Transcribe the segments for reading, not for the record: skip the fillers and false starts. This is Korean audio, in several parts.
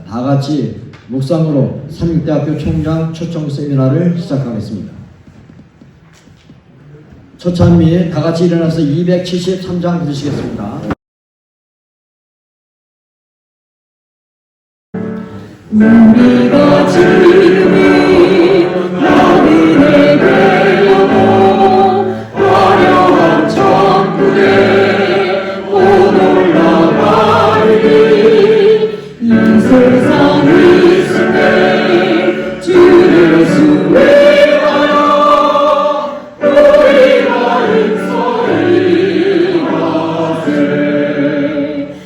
다 같이 묵상으로 삼육대학교 총장 초청 세미나를 시작하겠습니다. 초찬 및 다 같이 일어나서 273장 드시겠습니다. 우리가 지금이 나그네 되려고 화려한 천국에 못 올라가리니 이 세상에 있을 때 주를 수행하여 우리가 인서이하세 주의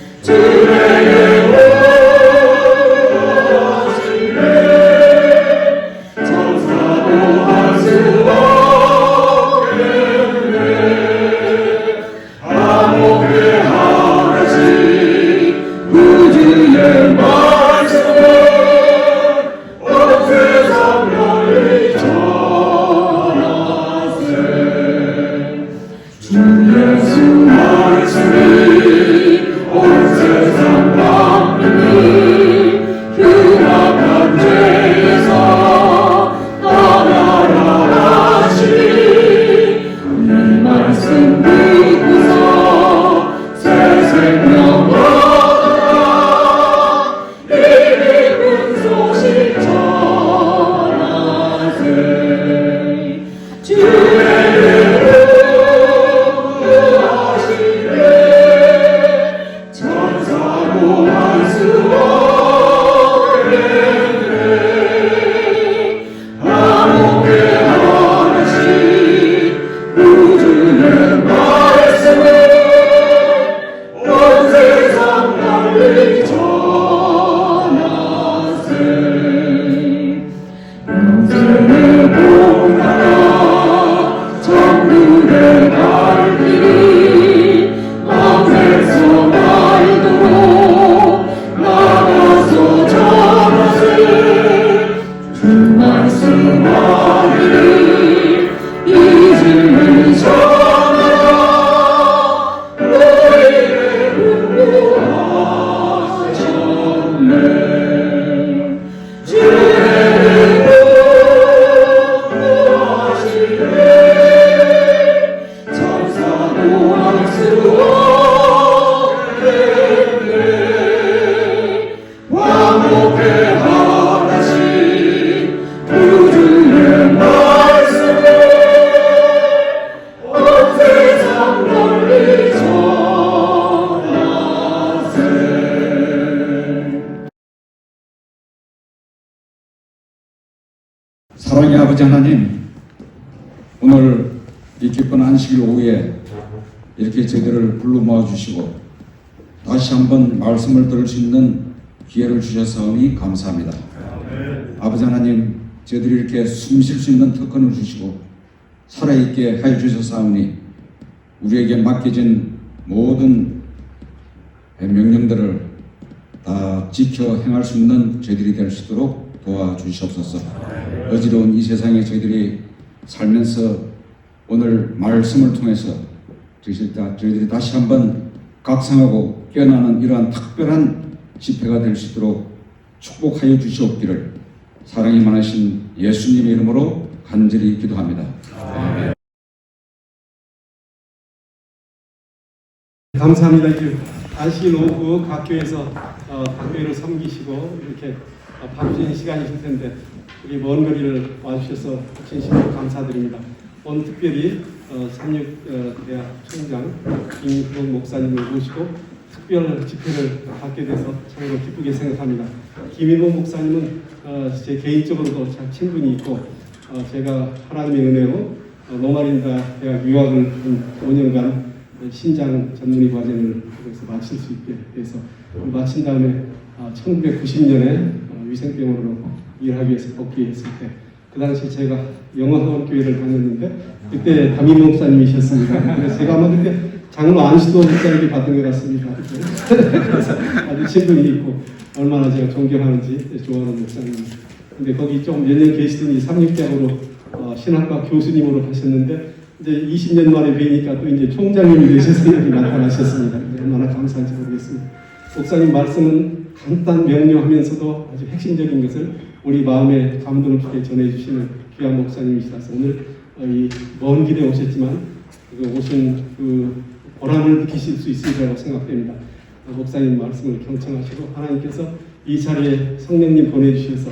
사랑의 아버지 하나님, 오늘 이 기쁜 안식일 오후에 이렇게 저희들을 불러 모아주시고 다시 한번 말씀을 들을 수 있는 기회를 주셔서니 감사합니다. 아버지 하나님, 저희들이 이렇게 숨 쉴 수 있는 특권을 주시고 살아있게 하여 주셔서니 우리에게 맡겨진 모든 명령들을 다 지켜 행할 수 있는 저희들이 될 수 있도록 도와주시옵소서. 어지러운 이 세상에 저희들이 살면서 오늘 말씀을 통해서 저희들이 다시 한번 각성하고 깨어나는 이러한 특별한 집회가 될 수 있도록 축복하여 주시옵기를 사랑이 많으신 예수님의 이름으로 간절히 기도합니다. 아멘. 감사합니다. 안식일 오후 각 교회에서 당교회를 섬기시고 이렇게 바쁘신 시간이실 텐데 우리 먼 거리를 와주셔서 진심으로 감사드립니다. 오늘 특별히 삼육대학 총장 김희봉 목사님을 모시고 특별 집회를 갖게 돼서 참으로 기쁘게 생각합니다. 김희봉 목사님은 제 개인적으로도 참 친분이 있고 제가 하나님의 은혜로 로마린다 대학 유학을 5년간 신장 전문의 과정을 그래서 마칠 수 있게 해서 마친 다음에 1990년에 위생병원으로 일하기 위해서 복귀했을 때 그 당시 제가 영어학원 교회를 다녔는데 그때 담임 목사님이셨습니다. 그래서 제가 아마 그때 장로 안수도 목사님이 받은 것 같습니다. 그래서 아주 친분이 있고 얼마나 제가 존경하는지 좋아하는 목사님입니다. 근데 거기 좀 몇 년 계시더니 삼육대학으로 신학과 교수님으로 하셨는데 이제 20년 만에 뵈니까 또 이제 총장님이 되셔서 여기 나타나셨습니다. 얼마나 감사한지 모르겠습니다. 목사님 말씀은 간단 명료하면서도 아주 핵심적인 것을 우리 마음에 감동을 주게 전해주시는 귀한 목사님이시라서 오늘 이 먼 길에 오셨지만 오신 그 보람을 느끼실 수 있을 거라고 생각됩니다. 목사님 말씀을 경청하시고 하나님께서 이 자리에 성령님 보내주셔서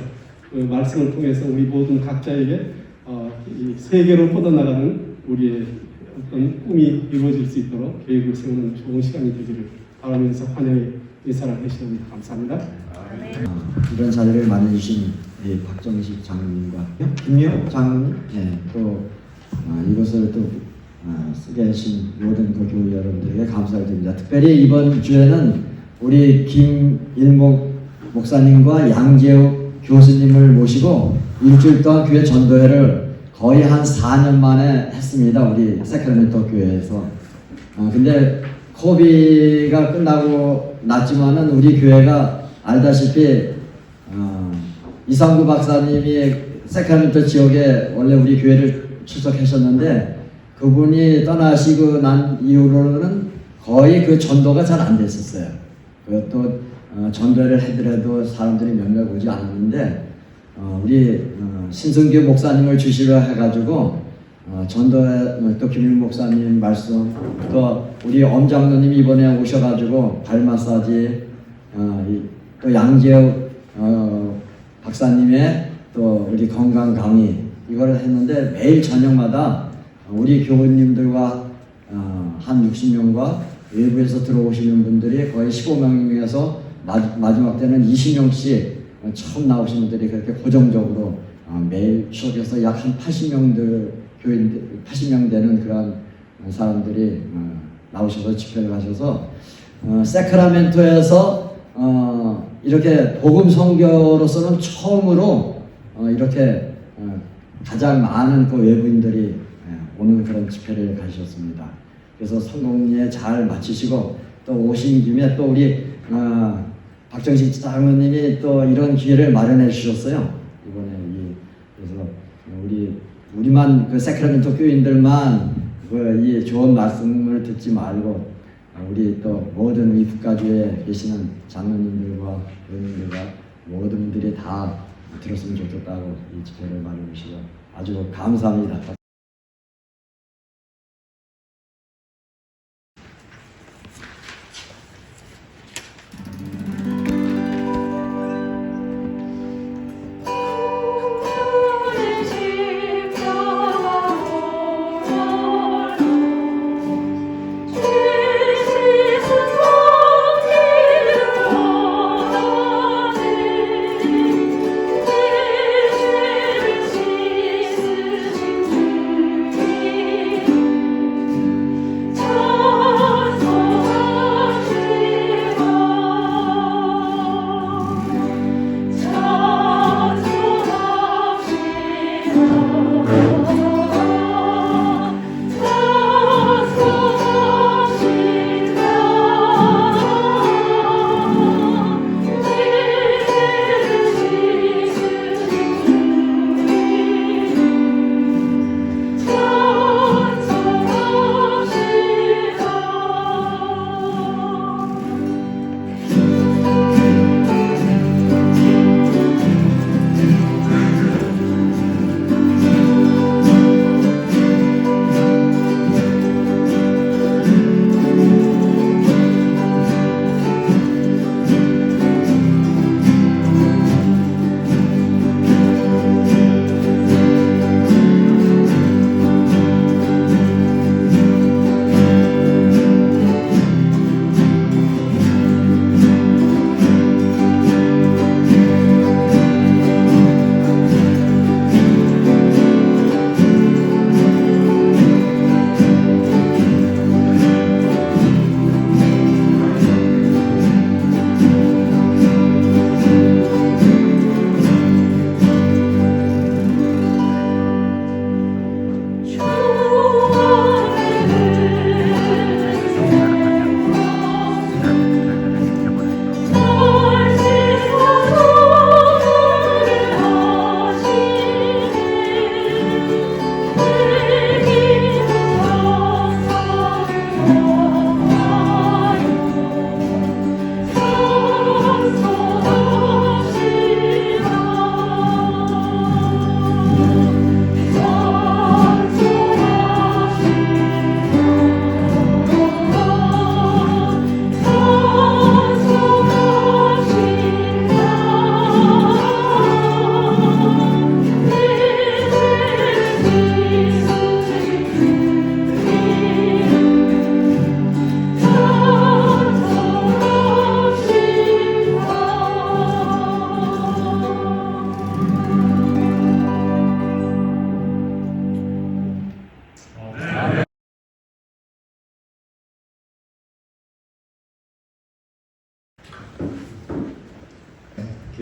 그 말씀을 통해서 우리 모든 각자에게 이 세계로 뻗어나가는 우리의 어떤 꿈이 이루어질 수 있도록 계획을 세우는 좋은 시간이 되기를 바라면서 환영의 인사를 해주셔서 감사합니다. 이런 자리를 마련해주신 박정식 장로님과 김미호 장로님, 또 이것을 또 쓰게 하신 모든 그 교회 여러분들에게 감사를 드립니다. 특별히 이번 주에는 우리 김일목 목사님과 양재욱 교수님을 모시고 일주일 동안 교회 전도회를 거의 한 4년 만에 했습니다. 우리 세크라멘토 교회에서. 근데 코비가 끝나고 났지만은 우리 교회가 알다시피 이상구 박사님이 세크라멘토 지역에 원래 우리 교회를 출석하셨는데 그분이 떠나시고 난 이후로는 거의 그 전도가 잘 안 됐었어요. 또 전도를 해더라도 사람들이 몇몇 오지 않았는데 우리 신승규 목사님을 주시려 해가지고 전도에 또 김일 목사님 말씀 또 우리 엄장로님이 이번에 오셔가지고 발 마사지 또 양재욱 박사님의 또 우리 건강 강의 이걸 했는데 매일 저녁마다 우리 교우님들과 한 60명과 외부에서 들어오시는 분들이 거의 15명에서 마지막 때는 20명씩 처음 나오신 분들이 그렇게 고정적으로 매일 추석에서 약 한 80명들 교인들 80명 되는 그런 사람들이 나오셔서 집회를 하셔서 세크라멘토에서 이렇게 복음 선교로서는 처음으로 이렇게 가장 많은 그 외부인들이 오는 그런 집회를 가셨습니다. 그래서 성공리에 잘 마치시고 또 오신 김에 또 우리 박정식 장로님이 또 이런 기회를 마련해 주셨어요. 이번에 그래서 우리만 그 세크라멘토 교인들만 이 좋은 말씀을 듣지 말고 우리 또 모든 이 국가주에 계시는 장로님들과 교인들과 모든 분들이 다 들었으면 좋겠다고 이 집회를 마련해 주시고 아주 감사합니다. 주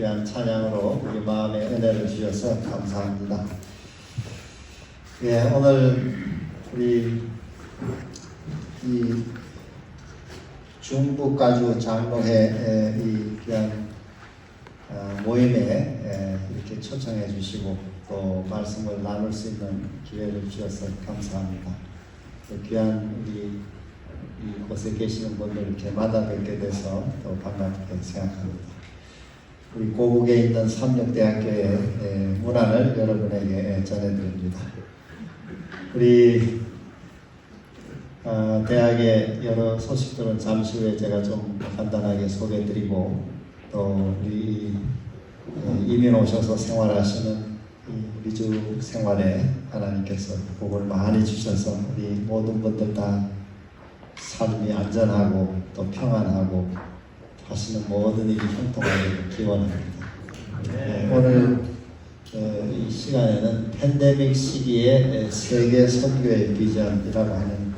귀한 찬양으로 우리 마음에 은혜를 주셔서 감사합니다. 예, 오늘 우리 이 중부가주 장로회 이 귀한 모임에 이렇게 초청해 주시고 또 말씀을 나눌 수 있는 기회를 주셔서 감사합니다. 귀한 우리 이곳에 계시는 분들 이렇게 만나 뵙게 돼서 또 반갑게 생각합니다. 우리 고국에 있는 삼육대학교의 문안을 여러분에게 전해드립니다. 우리 대학의 여러 소식들은 잠시 후에 제가 좀 간단하게 소개해드리고 또 우리 이민 오셔서 생활하시는 미주 생활에 하나님께서 복을 많이 주셔서 우리 모든 분들 다 삶이 안전하고 또 평안하고 하시는 모든 일이 형통하기를 기원합니다. 오늘 이 시간에는 팬데믹 시기의 세계 선교의 비전이라고 하는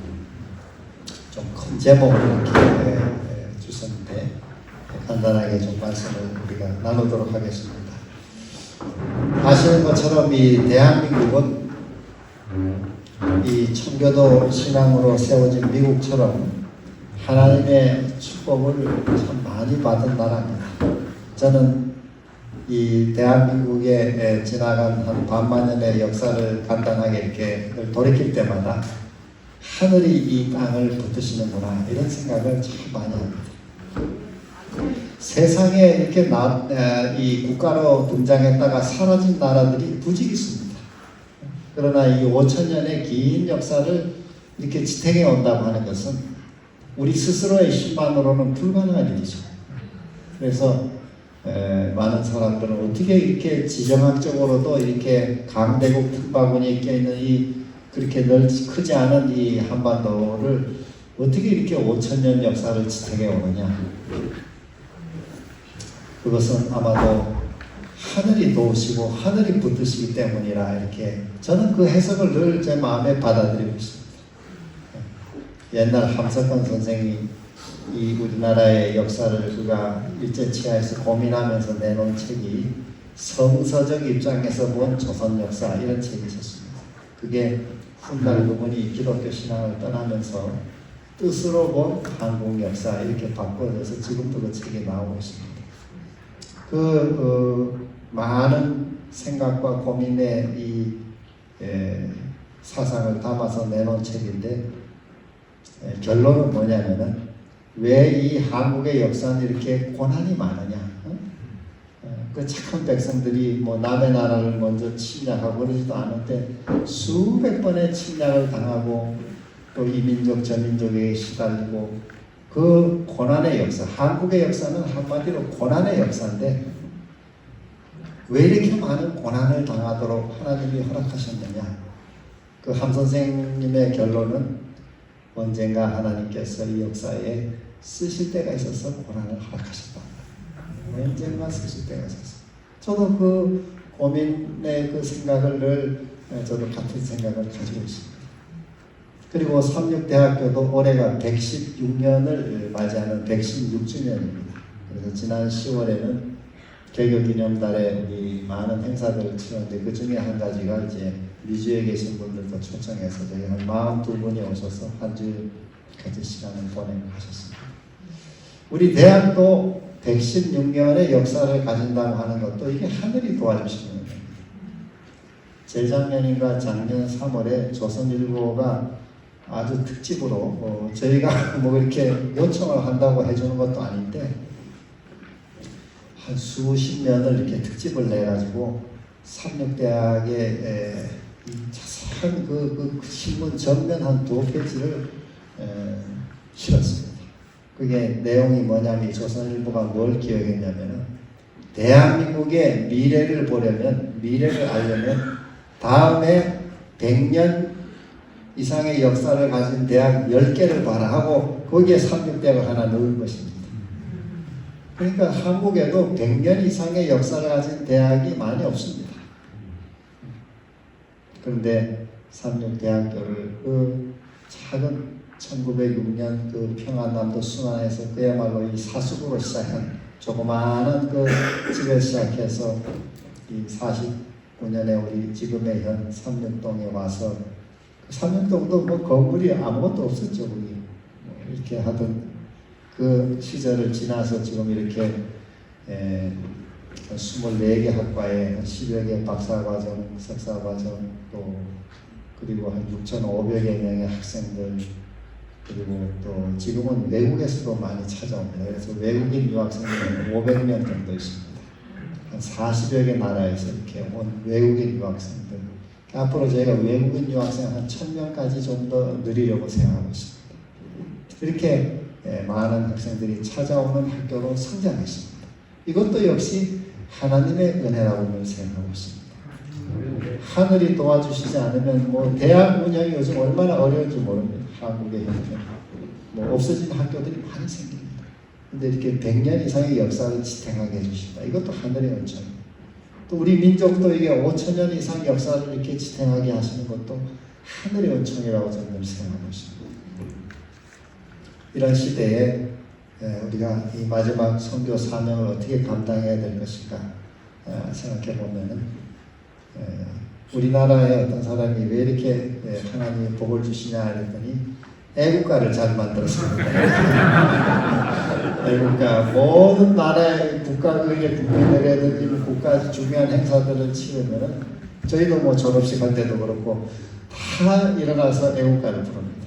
좀 큰 제목을 이렇게 주셨는데 간단하게 좀 말씀을 우리가 나누도록 하겠습니다. 아시는 것처럼 이 대한민국은 이 청교도 신앙으로 세워진 미국처럼 하나님의 축복을 참 많이 받은 나라입니다. 저는 이 대한민국에 지나간 한 반만년의 역사를 간단하게 이렇게 돌이킬 때마다 하늘이 이 땅을 붙드시는구나 이런 생각을 참 많이 합니다. 세상에 이렇게 이 국가로 등장했다가 사라진 나라들이 부직 있습니다. 그러나 이 5천년의 긴 역사를 이렇게 지탱해 온다고 하는 것은 우리 스스로의 힘만으로는 불가능한 일이죠. 그래서 많은 사람들은 어떻게 이렇게 지정학적으로도 이렇게 강대국 특파군이 껴있는 이 그렇게 크지 않은 이 한반도를 어떻게 이렇게 5천년 역사를 지탱해 오느냐. 그것은 아마도 하늘이 도우시고 하늘이 붙드시기 때문이라 이렇게 저는 그 해석을 늘 제 마음에 받아들이고 있습니다. 옛날 함석헌 선생이 이 우리나라의 역사를 그가 일제치하에서 고민하면서 내놓은 책이 성서적 입장에서 본 조선 역사 이런 책이 있었습니다. 그게 훗날 그분이 기독교 신앙을 떠나면서 뜻으로 본 한국 역사 이렇게 바꿔져서 지금도 그 책이 나오고 있습니다. 그 많은 생각과 고민의 이 사상을 담아서 내놓은 책인데 결론은 뭐냐면은 왜 이 한국의 역사는 이렇게 고난이 많으냐? 그 착한 백성들이 뭐 남의 나라를 먼저 침략하고 그러지도 않은데 수백 번의 침략을 당하고 또 이민족 저민족에게 시달리고 그 고난의 역사, 한국의 역사는 한마디로 고난의 역사인데 왜 이렇게 많은 고난을 당하도록 하나님이 허락하셨느냐? 그 함 선생님의 결론은 언젠가 하나님께서 이 역사에 쓰실 때가 있어서 고난을 허락하셨다. 언젠가 쓰실 때가 있었어. 저도 그 고민의 그 생각을 늘 저도 같은 생각을 가지고 있습니다. 그리고 삼육대학교도 올해가 116년을 맞이하는 116주년입니다. 그래서 지난 10월에는 개교기념달에 우리 많은 행사들을 치렀는데 그 중에 한 가지가 이제 미주에 계신 분들도 초청해서 저희 한 42분이 오셔서 한 주까지 시간을 보내셨습니다. 우리 대학도 116년의 역사를 가진다고 하는 것도 이게 하늘이 도와주시는 겁니다. 재작년인가 작년 3월에 조선일보가 아주 특집으로 저희가 뭐 이렇게 요청을 한다고 해주는 것도 아닌데 한 수십 년을 이렇게 특집을 내가지고 삼육대학의 자세한 그 신문 전면 한 2페이지를 실었습니다. 그게 내용이 뭐냐면 이 조선일보가 뭘 기억했냐면은 대한민국의 미래를 보려면 미래를 알려면 다음에 100년 이상의 역사를 가진 대학 10개를 봐라 하고 거기에 삼육대학을 하나 넣은 것입니다. 그러니까 한국에도 100년 이상의 역사를 가진 대학이 많이 없습니다. 그런데 삼육대학교를 그 작은 1906년 그 평안남도 순안에서 그야말로 이 사숙으로 시작한 조그마한 그 집에 시작해서 이 49년에 우리 지금의 현 삼육동에 와서 그 삼육동도 뭐 건물이 아무것도 없었죠. 거기 뭐 이렇게 하던 그 시절을 지나서 지금 이렇게 24개 학과에 10여 개 박사과정, 석사과정 또 그리고 한 6,500여 명의 학생들 그리고 또 지금은 외국에서도 많이 찾아옵니다. 그래서 외국인 유학생들은 500명 정도 있습니다. 한 40여 개 나라에서 이렇게 온 외국인 유학생들. 앞으로 저희가 외국인 유학생 한 1,000명까지 좀 더 늘리려고 생각하고 있습니다. 이렇게 많은 학생들이 찾아오는 학교로 성장했습니다. 이것도 역시 하나님의 은혜라고 저는 생각하고 있습니다. 하늘이 도와주시지 않으면 뭐 대학 운영이 요즘 얼마나 어려운지 모릅니다. 한국의 형편 뭐 없어진 학교들이 많이 생깁니다. 근데 이렇게 100년 이상의 역사를 지탱하게 해주신다. 이것도 하늘의 은총입니다. 또 우리 민족도 이게 5,000년 이상 역사를 이렇게 지탱하게 하시는 것도 하늘의 은총이라고 저는 생각하고 있습니다. 이런 시대에 우리가 이 마지막 선교 사명을 어떻게 감당해야 될 것인가 생각해 보면은 우리나라의 어떤 사람이 왜 이렇게 하나님이 복을 주시냐 했더니 애국가를 잘 만들었습니다. 애국가 모든 나라의 국가의 국민들이라든지 국가 중요한 행사들을 치르면은 저희도 뭐 졸업식 할 때도 그렇고 다 일어나서 애국가를 부릅니다.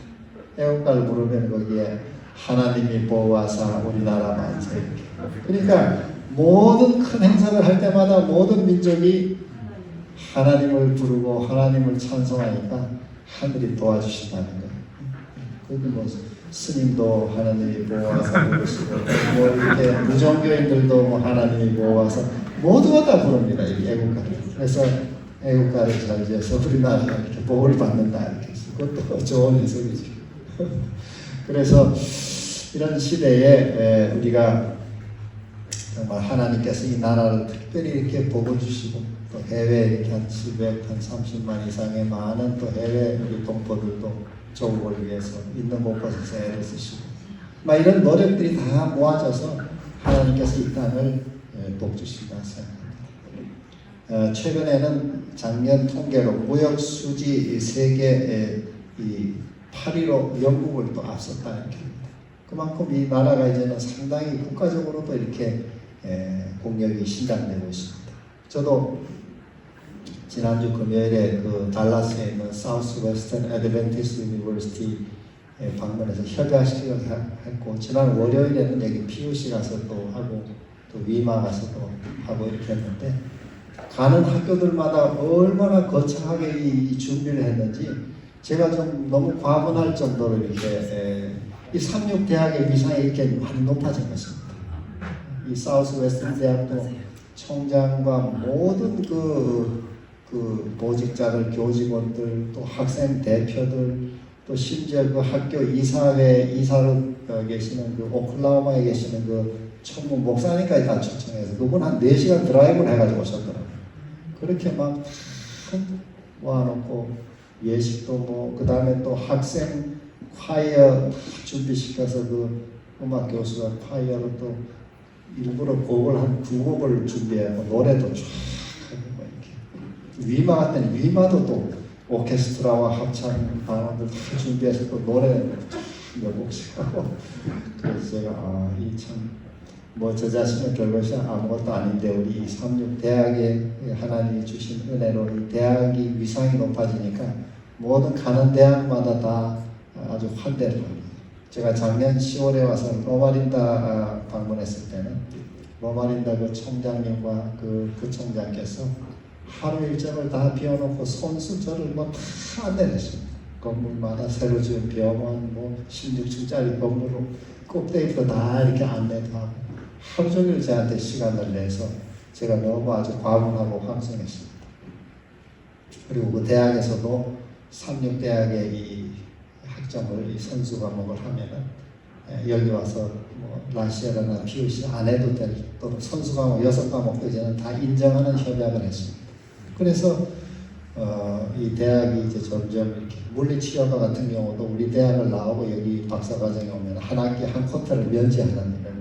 애국가를 부르면 거기에 하나님이 보호하사 우리나라 만세 이렇게. 그러니까 모든 큰 행사를 할 때마다 모든 민족이 하나님을 부르고 하나님을 찬송하니까 하늘이 도와주신다는 거예요. 거기 뭐 스님도 하나님이 보호하사 부르시고 뭐 이렇게 무종교인들도 뭐 하나님이 보호하사 모두가 다 부릅니다. 이 애국가를. 그래서 애국가를 잘 지어서 우리나라가 이렇게 복을 받는다 이렇게 해서 그것도 좋은 해석이죠. 그래서 이런 시대에 우리가 정말 하나님께서 이 나라를 특별히 이렇게 복을 주시고 또 해외에 이렇게 한 30만 이상의 많은 또 해외 우리 동포들도 조국을 위해서 있는 곳곳에서 애를 쓰시고 막 이런 노력들이 다 모아져서 하나님께서 이 땅을 복 주신다 생각합니다. 최근에는 작년 통계로 무역 수지 세계 8위로 영국을 또 앞섰다 이렇게 합니다. 그만큼 이 나라가 이제는 상당히 국가적으로도 이렇게 공력이 신장되고 있습니다. 저도 지난주 금요일에 그 달라스에 있는 사우스 웨스턴 애드벤티스트 유니버시티에 방문해서 협약식을 했고 지난 월요일에는 여기 PUC 가서 또 하고 또 위마 가서 또 하고 이렇게 했는데 가는 학교들마다 얼마나 거창하게 이 준비를 했는지 제가 좀 너무 과분할 정도로 이렇게 이 삼육대학의 위상이 이렇게 많이 높아진 것입니다. 이 사우스 웨스턴 대학도 총장과 모든 그 보직자들, 교직원들, 또 학생 대표들, 또 심지어 그 학교 이사회 이사로 계시는 그 오클라호마에 계시는 그 총무 목사님까지 다 초청해서 그분 한 4시간 드라이브를 해가지고 오셨더라고요. 그렇게 막 모아놓고 예식도 뭐 그 다음에 또 학생 콰이어 준비시켜서 그 음악 교수가 콰이어로 또 일부러 곡을 한 9곡을 준비하고 노래도 쫙 하고 뭐 이렇게 위마 같더니 위마도 또 오케스트라와 합창 반원들 다 준비해서 또 노래 몇 곡씩 하고 그래서 제가 이 참 뭐 저 자신은 별것이 아무것도 아닌데 우리 이 삼육대학에 하나님이 주신 은혜로 이 대학이 위상이 높아지니까 모든 가는 대학마다 다 아주 환대를 합니다. 제가 작년 10월에 와서 로마린다 방문했을 때는 로마린다 그 총장님과 그 부총장께서 하루 일정을 다 비워놓고 손수저를 뭐 다 안내했습니다. 건물마다 새로 지은 병원, 뭐 16층짜리 건물로 꼭대기부터 다 이렇게 안내도 하고 하루 종일 저한테 시간을 내서 제가 너무 아주 과분하고 황송했습니다. 그리고 그 대학에서도 삼육대학의 이 학점을 이 선수 과목을 하면은 여기 와서 뭐 라시아나 PUC 안 해도 될 또는 선수 과목 6과목도 이제는 다 인정하는 협약을 했습니다. 그래서 이 대학이 이제 점점 이렇게 물리치료과 같은 경우도 우리 대학을 나오고 여기 박사과정에 오면 한 학기 한 쿼터를 면제하는 이런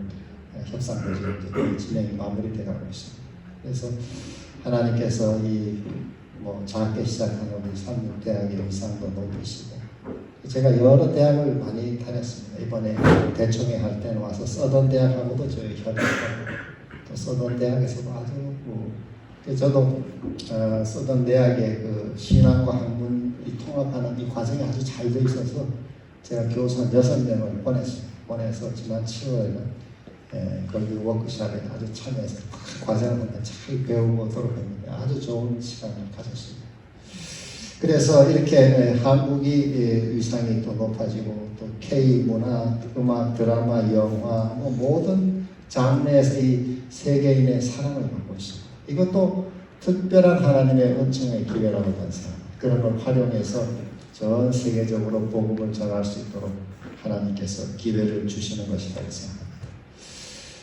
협상도 지금 거의 진행이 마무리돼가고 있습니다. 그래서 하나님께서 이 뭐 작게 시작하는 우리 삼육대학의 의상도 높이시고, 제가 여러 대학을 많이 다녔습니다. 이번에 대총회 할 때는 와서 서던 대학하고도 저희 협업하고, 또 서던 대학에서도 아주 저도 서던 대학의 그 신학과 학문이 통합하는 이 과정이 아주 잘 돼 있어서 제가 교수 한 6명을 보냈어요. 보내서 지난 7월에는 거기 워크숍에 아주 참여해서 과정을 잘 배우도록 했는데 아주 좋은 시간을 가졌습니다. 그래서 이렇게 한국이 위상이 또 높아지고, 또 K-문화, 음악, 드라마, 영화, 뭐 모든 장르에서 이 세계인의 사랑을 받고 있습니다. 이것도 특별한 하나님의 은총의 기회라고 생각합니다. 그런 걸 활용해서 전 세계적으로 복음을 전할 수 있도록 하나님께서 기회를 주시는 것이라고 생각합니다.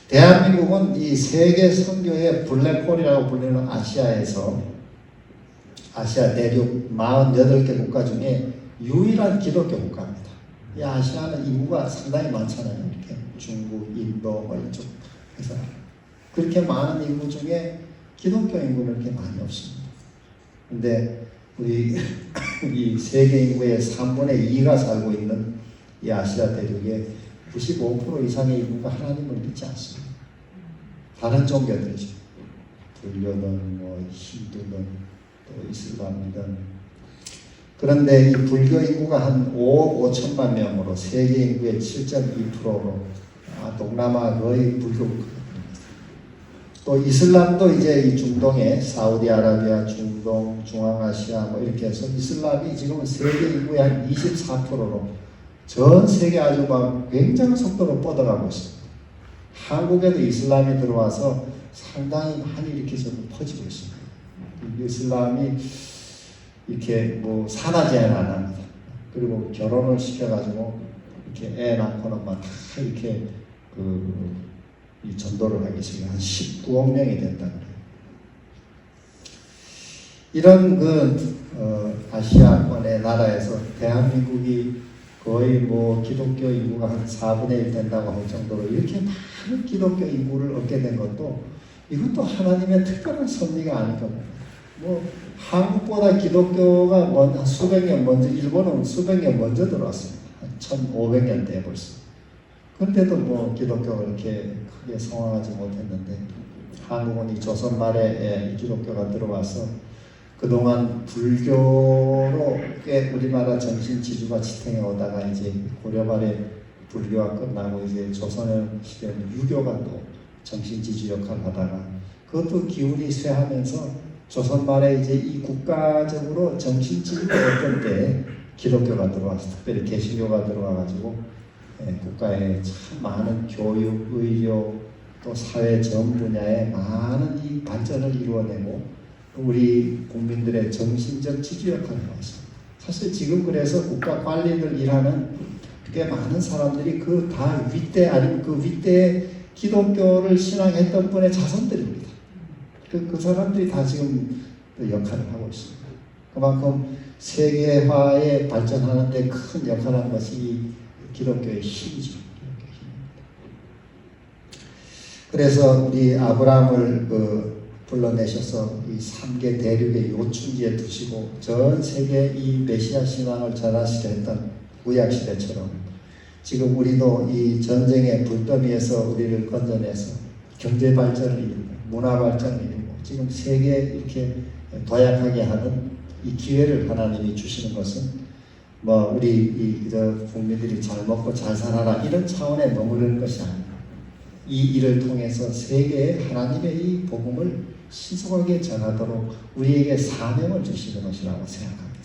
대한민국은 이 세계 선교의 블랙홀이라고 불리는 아시아에서, 아시아 대륙 48개 국가 중에 유일한 기독교 국가입니다. 이 아시아는 인구가 상당히 많잖아요. 이렇게 중국, 인도, 뭐 이쪽 해서 그렇게 많은 인구 중에 기독교 인구는 그렇게 많이 없습니다. 근데 우리 이 세계 인구의 3분의 2가 살고 있는 이 아시아 대륙에 95% 이상의 인구가 하나님을 믿지 않습니다. 다른 종교들이죠. 불교든 뭐 힌두든 또 이슬람이든. 그런데 이 불교 인구가 한 5억 5천만 명으로 세계 인구의 7.2%로 동남아 거의 불교 국가입니다. 또 이슬람도 이제 이 중동에 사우디아라비아, 중동, 중앙아시아 뭐 이렇게 해서 이슬람이 지금 세계 인구의 한 24%로 전 세계 아주 막 굉장한 속도로 뻗어가고 있습니다. 한국에도 이슬람이 들어와서 상당히 많이 이렇게 좀 퍼지고 있습니다. 이슬람이 이렇게 뭐 산하 제한 안 합니다. 그리고 결혼을 시켜가지고 이렇게 애 낳고는 막 다 이렇게 이 전도를 하기 시작해 한 19억 명이 된다 그래요. 이런 아시아권의 나라에서 대한민국이 거의 뭐 기독교 인구가 한 4분의 1 된다고 할 정도로 이렇게 많은 기독교 인구를 얻게 된 것도 이것도 하나님의 특별한 섭리가 아닐까 봅니다. 뭐 한국보다 기독교가 수백 년 먼저, 일본은 수백 년 먼저 들어왔습니다. 한 1500년대에 벌써. 그런데도 뭐 기독교가 이렇게 크게 성황하지 못했는데 한국은 이 조선 말에 이 기독교가 들어와서 그동안 불교로 꽤 우리나라 정신 지주가 지탱해 오다가 이제 고려 말에 불교가 끝나고 이제 조선 시대는 유교가 또 정신 지주 역할을 하다가 그것도 기운이 쇠하면서 조선 말에 이제 이 국가적으로 정신 지주가 어떤 때 기독교가 들어와서 특별히 개신교가 들어와가지고 국가에 참 많은 교육, 의료 또 사회 전 분야에 많은 이 발전을 이루어내고 우리 국민들의 정신적 지주 역할을 하고 있습니다. 사실 지금 그래서 국가 관리들 일하는 꽤 많은 사람들이 그 다 윗대 아니면 그 윗대에 기독교를 신앙했던 분의 자손들입니다. 그 사람들이 다 지금 역할을 하고 있습니다. 그만큼 세계화에 발전하는 데 큰 역할을 한 것이 기독교의 힘이죠. 그래서 우리 아브라함을 불러내셔서 이 3개 대륙의 요충지에 두시고 전 세계 이 메시아 신앙을 전하시려 했던 구약시대처럼 지금 우리도 이 전쟁의 불더미에서 우리를 건져내서 경제 발전을 이루고 문화 발전을 이루고 지금 세계에 이렇게 도약하게 하는 이 기회를 하나님이 주시는 것은 뭐 우리 국민들이 잘 먹고 잘 살아라 이런 차원에 머무르는 것이 아닙니다. 이 일을 통해서 세계에 하나님의 이 복음을 신속하게 전하도록 우리에게 사명을 주시는 것이라고 생각합니다.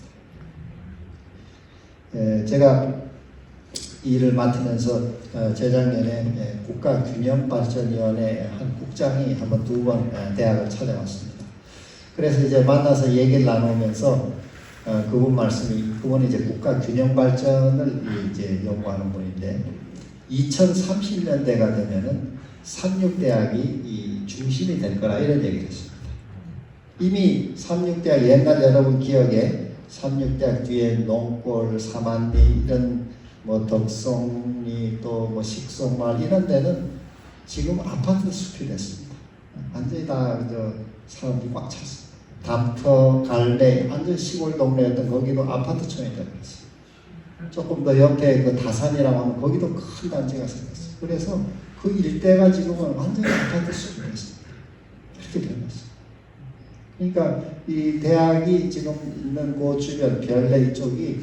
제가 이 일을 맡으면서 재작년에 국가균형발전위원회 한 국장이 한번 2번 대학을 찾아왔습니다. 그래서 이제 만나서 얘기를 나누면서 그분이 이제 국가균형발전을 이제 연구하는 분인데 2030년대가 되면은 삼육대학이 이 중심이 될 거라 이런 얘기를 했습니다. 이미 삼육대학 옛날 여러분 기억에 삼육대학 뒤에 농골, 삼안리 이런 뭐 덕성리 또 뭐 식성마을 이런 데는 지금 아파트 숲이 됐습니다. 완전히 다 사람들이 꽉 찼어요. 담터, 갈대, 완전 시골 동네였던 거기도 아파트촌이 되어버렸어요. 조금 더 옆에 그 다산이라고 하면 거기도 큰 단지가 생겼어요. 그래서 그 일대가 지금은 완전히 아파트 숲이 됐습니다. 이렇게 변했어요. 그러니까 이 대학이 지금 있는 그 주변 별내 이쪽이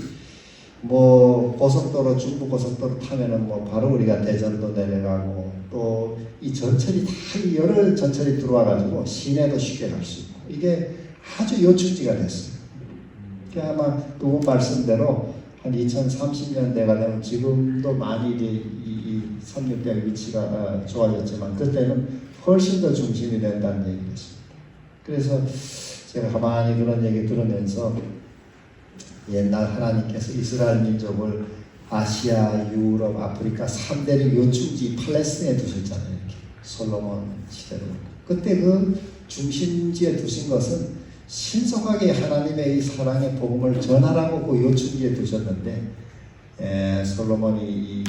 뭐 고속도로 중부 고속도로 타면은 뭐 바로 우리가 대전도 내려가고 또 이 전철이 다 여러 전철이 들어와 가지고 시내도 쉽게 갈 수 있고 이게 아주 요충지가 됐어요. 그러니까 아마 그분 말씀대로 한 2030년대가 되면 지금도 많이 이 삼육대학 위치가 좋아졌지만 그때는 훨씬 더 중심이 된다는 얘기였습니다. 그래서 제가 가만히 그런 얘기 들으면서 옛날 하나님께서 이스라엘 민족을 아시아, 유럽, 아프리카 3대를 요충지 팔레스틴에 두셨잖아요. 이렇게 솔로몬 시대로. 그때 그 중심지에 두신 것은 신속하게 하나님의 이 사랑의 복음을 전하라고 그 요충지에 두셨는데 솔로몬이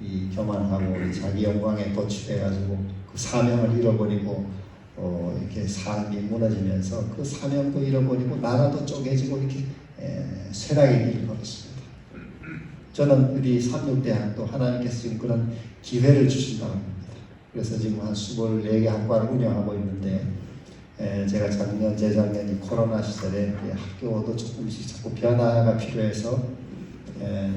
이 교만하고 자기 영광에 도취돼가지고 그 사명을 잃어버리고 이렇게 삶이 무너지면서 그 사명도 잃어버리고 나라도 쪼개지고 이렇게 쇠락의 길을 걸었습니다. 저는 우리 삼육대학도 하나님께서 지금 그런 기회를 주신다고 합니다. 그래서 지금 한 24개 학과를 운영하고 있는데 제가 작년, 재작년이 코로나 시절에 학교도 조금씩 자꾸 변화가 필요해서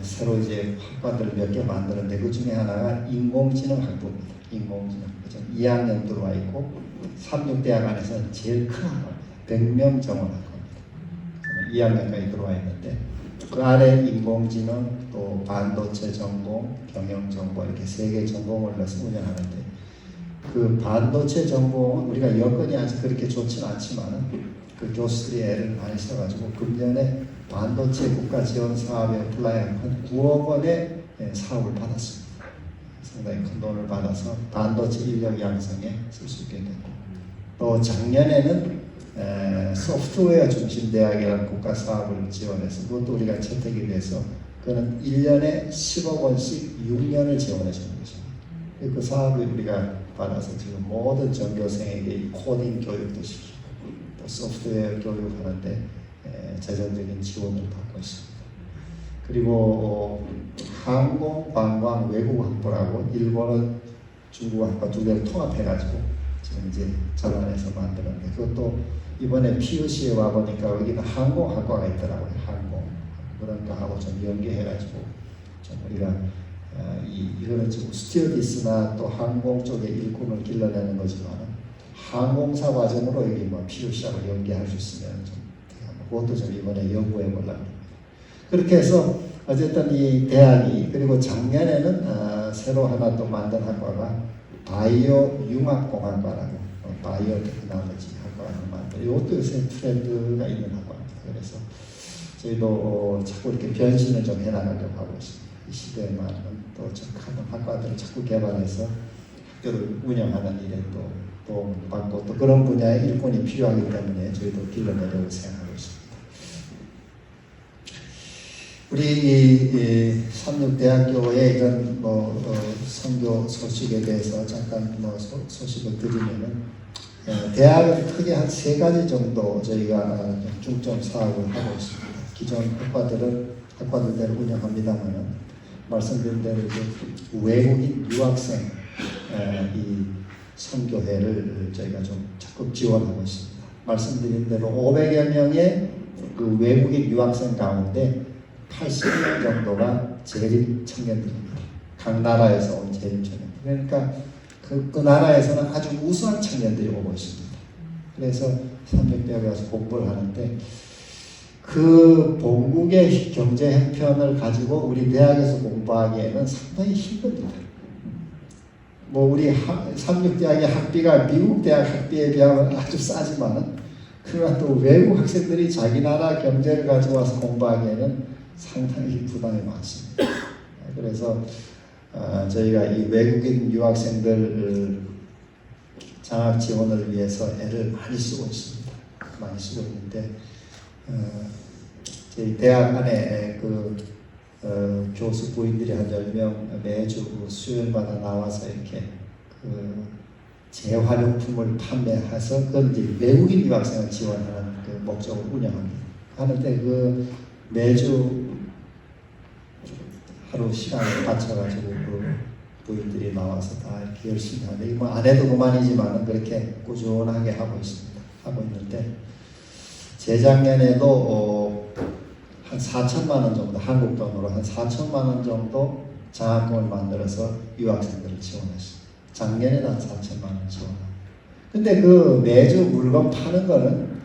새로 이제 학과들을 몇 개 만드는데 그 중에 하나가 인공지능 학부입니다. 인공지능. 2학년 들어와 있고 삼육대학 안에서는 제일 큰 학과입니다. 100명 정원 학과입니다. 2학년까지 들어와 있는데 그 안에 인공지능 또 반도체 전공, 경영 전공 이렇게 3개 전공을 넣어서 운영하는데 그 반도체 전공은 우리가 여건이 아직 그렇게 좋지는 않지만 그 교수들이 애를 많이 써가지고 금년에 반도체 국가 지원 사업에 어플라이한 한 9억 원의 사업을 받았습니다. 상당히 큰 돈을 받아서 반도체 인력 양성에 쓸 수 있게 됐고 또 작년에는 소프트웨어 중심 대학이라는 국가 사업을 지원해서 그것도 우리가 채택이 돼서 그는 1년에 10억 원씩 6년을 지원해 주는 것입니다. 그 사업을 우리가 받아서 지금 모든 전교생에게 코딩 교육도 시키고 또 소프트웨어 교육하는데 재정적인 지원을 받고 있습니다. 그리고 항공, 관광, 외국 학부라고 일본어, 중국 학과 2개를 통합해가지고 지금 이제 전환해서 만들었는데 그것도 이번에 PUC에 와보니까 여기는 항공학과가 있더라고요. 항공. 그런 거하고 좀 연계해가지고 좀 우리가 이거는 지금 스튜어디스나 또 항공 쪽에 일꾼을 길러내는 거지만 항공사 과정으로 여기 뭐 PUC하고 연계할 수 있으면 좀 그것도 좀 이번에 연구해 보려고 합니다. 그렇게 해서 어쨌든 이 대학이 그리고 작년에는 새로 하나 또 만든 학과가 바이오 융합공학과라고 바이오테크놀로지 학과를 만들어 이것도 요새 트렌드가 있는 학과입니다. 그래서 저희도 자꾸 이렇게 변신을 좀 해나가려고 하고 있습니다. 이 시대에 맞는 또 적합한 학과들을 자꾸 개발해서 학교를 운영하는 일에 또 도움을 받고 또 그런 분야에 일꾼이 필요하기 때문에 저희도 길러내려고 생각하고 있습니다. 우리 삼육대학교의 이런 선교 소식에 대해서 잠깐 소식을 드리면은 대학은 크게 한 3가지 정도 저희가 중점 사업을 하고 있습니다. 기존 학과들대로 운영합니다만은 말씀드린 대로 외국인 유학생 이 선교회를 저희가 좀 적극 지원하고 있습니다. 말씀드린 대로 500여 명의 그 외국인 유학생 가운데 80명 정도가 재림 청년들입니다. 각 나라에서 온 재림 청년들. 그러니까 그 나라에서는 아주 우수한 청년들이 오고 있습니다. 그래서 삼육대학에 와서 공부를 하는데 그 본국의 경제 형편을 가지고 우리 대학에서 공부하기에는 상당히 힘듭니다. 뭐 우리 삼육대학의 학비가 미국 대학 학비에 비하면 아주 싸지만은 그러나 또 외국 학생들이 자기 나라 경제를 가지고 와서 공부하기에는 상당히 부담이 많습니다. 그래서 저희가 이 외국인 유학생들 장학 지원을 위해서 애를 많이 쓰고 있습니다. 많이 쓰고 있는데 저희 대학 안에 교수 부인들이 한 10명 매주 수요일마다 나와서 이렇게 그 재활용품을 판매해서 그걸 이제 외국인 유학생을 지원하는 그 목적으로 운영합니다. 하는데 그 매주 하루 시간을 바쳐가지고 그 부인들이 나와서 다 이렇게 열심히 하는데 뭐 안 해도 그만이지만은 그렇게 꾸준하게 하고 있습니다. 하고 있는데 재작년에도 한 4천만 원 정도 한국 돈으로 한 4천만 원 정도 장학금을 만들어서 유학생들을 지원했습니다. 작년에는 한 4천만 원 지원하고. 근데 그 매주 물건 파는 거는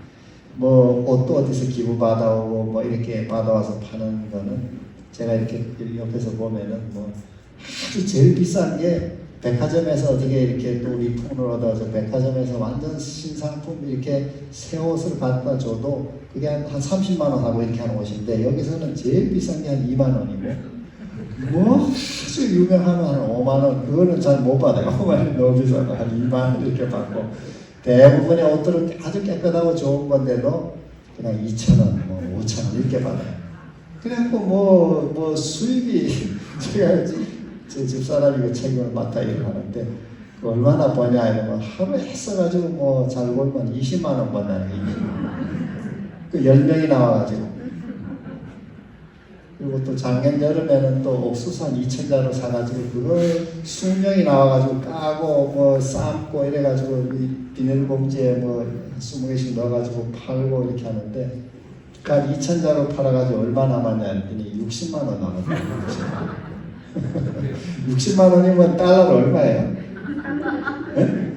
뭐 옷도 어디서 기부 받아오고 뭐 이렇게 받아와서 파는 거는 제가 이렇게 옆에서 보면은 뭐 아주 제일 비싼 게 백화점에서 어떻게 이렇게 또 리폼을 얻어서 백화점에서 완전 신상품 이렇게 새 옷을 갖다 줘도 그게 한 30만 원 하고 이렇게 하는 옷인데 여기서는 제일 비싼 게 한 2만 원이고 뭐 아주 유명하면 한 5만 원 그거는 잘 못 받아요. 5만 원 너무 비싸다. 한 2만 원 이렇게 받고 대부분의 옷들은 아주 깨끗하고 좋은 건데도 그냥 2천 원, 뭐 5천 원 이렇게 받아요. 그래갖고 뭐 수입이 제가 제 집사람이 그 책임을 맡아 일을 하는데 그 얼마나 버냐 이러면 하루에 써가지고 뭐 잘 벌면 20만 원 번다는 얘기. 그 10명이 나와가지고 그리고 또 작년 여름에는 또 옥수수 한 2,000자루 사가지고 그걸 20명이 나와가지고 까고 뭐 삶고 이래가지고 비닐봉지에 뭐 20개씩 넣어가지고 팔고 이렇게 하는데 한 2,000자루 팔아가지고 얼마 남았냐 했더니 60만 원 남았어요. 60만 원이면 달러로 얼마예요? 네?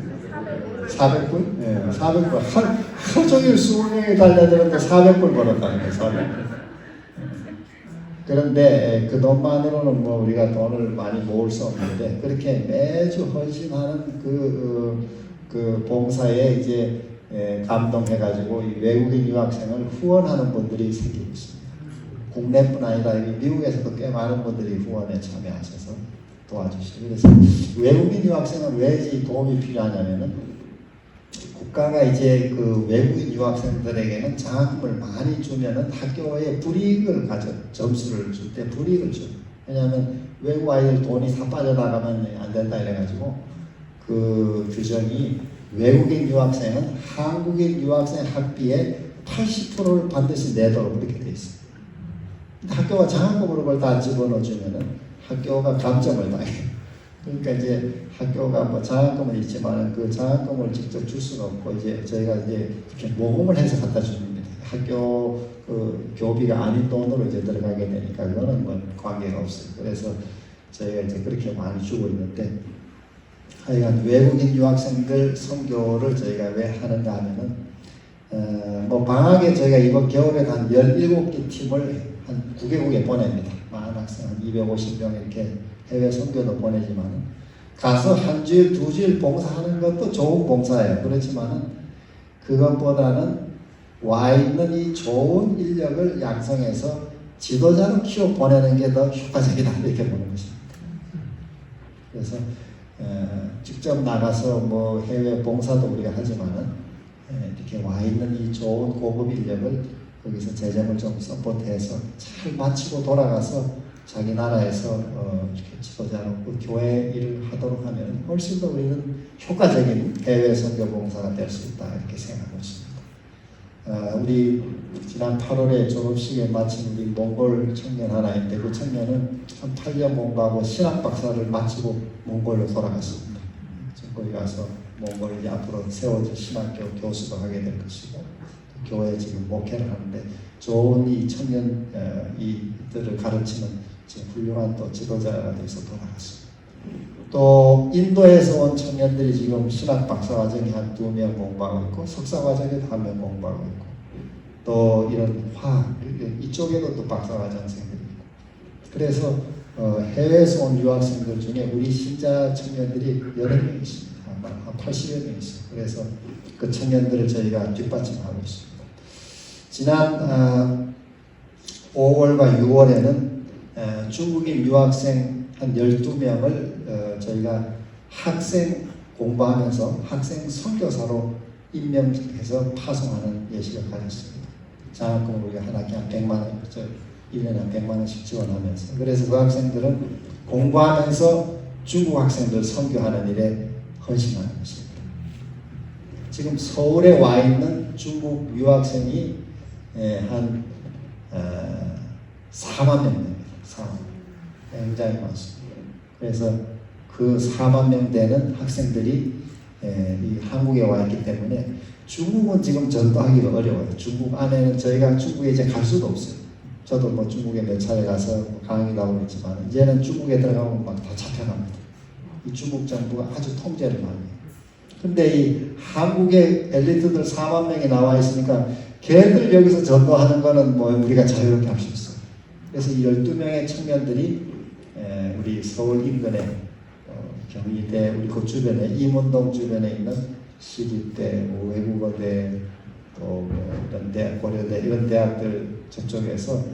400불? 네, 400불. 하루 종일 20명이 달려들었는데 400불 벌었다는 거예요, 400불. 그런데 그 돈만으로는 뭐 우리가 돈을 많이 모을 수 없는데 그렇게 매주 헌신하는 그 봉사에 이제 감동해가지고 이 외국인 유학생을 후원하는 분들이 생기고 있습니다. 국내뿐 아니라 미국에서도 꽤 많은 분들이 후원에 참여하셔서 도와주시고 그래서 외국인 유학생은 왜 이 도움이 필요하냐면은 국가가 이제 그 외국인 유학생들에게는 장학금을 많이 주면은 학교에 불이익을 점수를 줄 때 불이익을 줘요. 왜냐하면 외국 아이들 돈이 다 빠져나가면 안 된다 이래가지고 그 규정이 외국인 유학생은 한국인 유학생 학비의 80%를 반드시 내도록 이렇게 돼 있어요. 학교가 장학금으로 그걸 다 집어넣어주면은 학교가 감점을 당해요. 그러니까 이제 학교가 뭐 장학금은 있지만 그 장학금을 직접 줄 수가 없고 이제 저희가 이제 이렇게 모금을 해서 갖다 줍니다. 학교 그 교비가 아닌 돈으로 이제 들어가게 되니까 그거는 뭐 관계가 없어요. 그래서 저희가 이제 그렇게 많이 주고 있는데 하여간 외국인 유학생들 선교를 저희가 왜 하는가 하면은 뭐 방학에 저희가 이번 겨울에 한 17개 팀을 한 9개국에 보냅니다. 많은 학생 한 250명 이렇게 해외 선교도 보내지만 가서 한 주일 두 주일 봉사하는 것도 좋은 봉사예요. 그렇지만은 그것보다는 와 있는 이 좋은 인력을 양성해서 지도자로 키워 보내는 게 더 효과적이다 이렇게 보는 것입니다. 그래서 직접 나가서 뭐 해외 봉사도 우리가 하지만은 이렇게 와 있는 이 좋은 고급 인력을 거기서 재정을 좀 서포트해서 잘 마치고 돌아가서 자기 나라에서 이렇게 지도자로 그 교회 일을 하도록 하면 훨씬 더 우리는 효과적인 해외 선교 봉사가 될 수 있다 이렇게 생각하고 있습니다. 우리 지난 8월에 졸업식에 마친 우리 몽골 청년 하나 있는데 그 청년은 한 8년 공부하고 신학 박사를 마치고 몽골로 돌아갔습니다. 거기 가서 몽골이 앞으로 세워질 신학교 교수도 하게 될 것이고 교회에 지금 목회를 하는데 좋은 이 청년 이들을 가르치는 지금 훌륭한 또 지도자가 돼서 돌아갔습니다. 또 인도에서 온 청년들이 지금 신학 박사 과정에 한 2명 공부하고 있고 석사 과정에도 1명 공부하고 있고 또 이런 화학 이쪽에도 또 박사 과정생들이 있고 그래서 해외에서 온 유학생들 중에 우리 신자 청년들이 여러 명 있습니다. 한 80여 명 있어요. 그래서 그 청년들을 저희가 뒷받침하고 있습니다. 지난 5월과 6월에는 중국인 유학생 한 12명을 저희가 학생 공부하면서 학생 선교사로 임명해서 파송하는 예식을 가졌습니다. 장학금을 우리가 한 학기 한 100만 원, 1년에 한 100만 원씩 지원하면서 그래서 그 학생들은 공부하면서 중국 학생들 선교하는 일에 헌신하는 것입니다. 지금 서울에 와 있는 중국 유학생이 한 4만 명 됩니다. 4만. 굉장히 많습니다. 그래서 그 4만 명 되는 학생들이 이 한국에 와 있기 때문에 중국은 지금 전도하기가 어려워요. 중국 안에는 저희가 중국에 이제 갈 수도 없어요. 저도 뭐 중국에 몇 차례 가서 강의도 하고 있지만 이제는 중국에 들어가면 막 다 잡혀갑니다. 이 중국 정부가 아주 통제를 많이 해요. 근데 이 한국의 엘리트들 4만 명이 나와 있으니까 걔들 여기서 전도하는 거는 뭐 우리가 자유롭게 할 수 있어요. 그래서 이 12명의 청년들이 우리 서울 인근에 경희대 우리 그 주변에 임원동 주변에 있는 시립대, 뭐 외국어대, 또 이런 대학, 고려대 이런 대학들 저쪽에서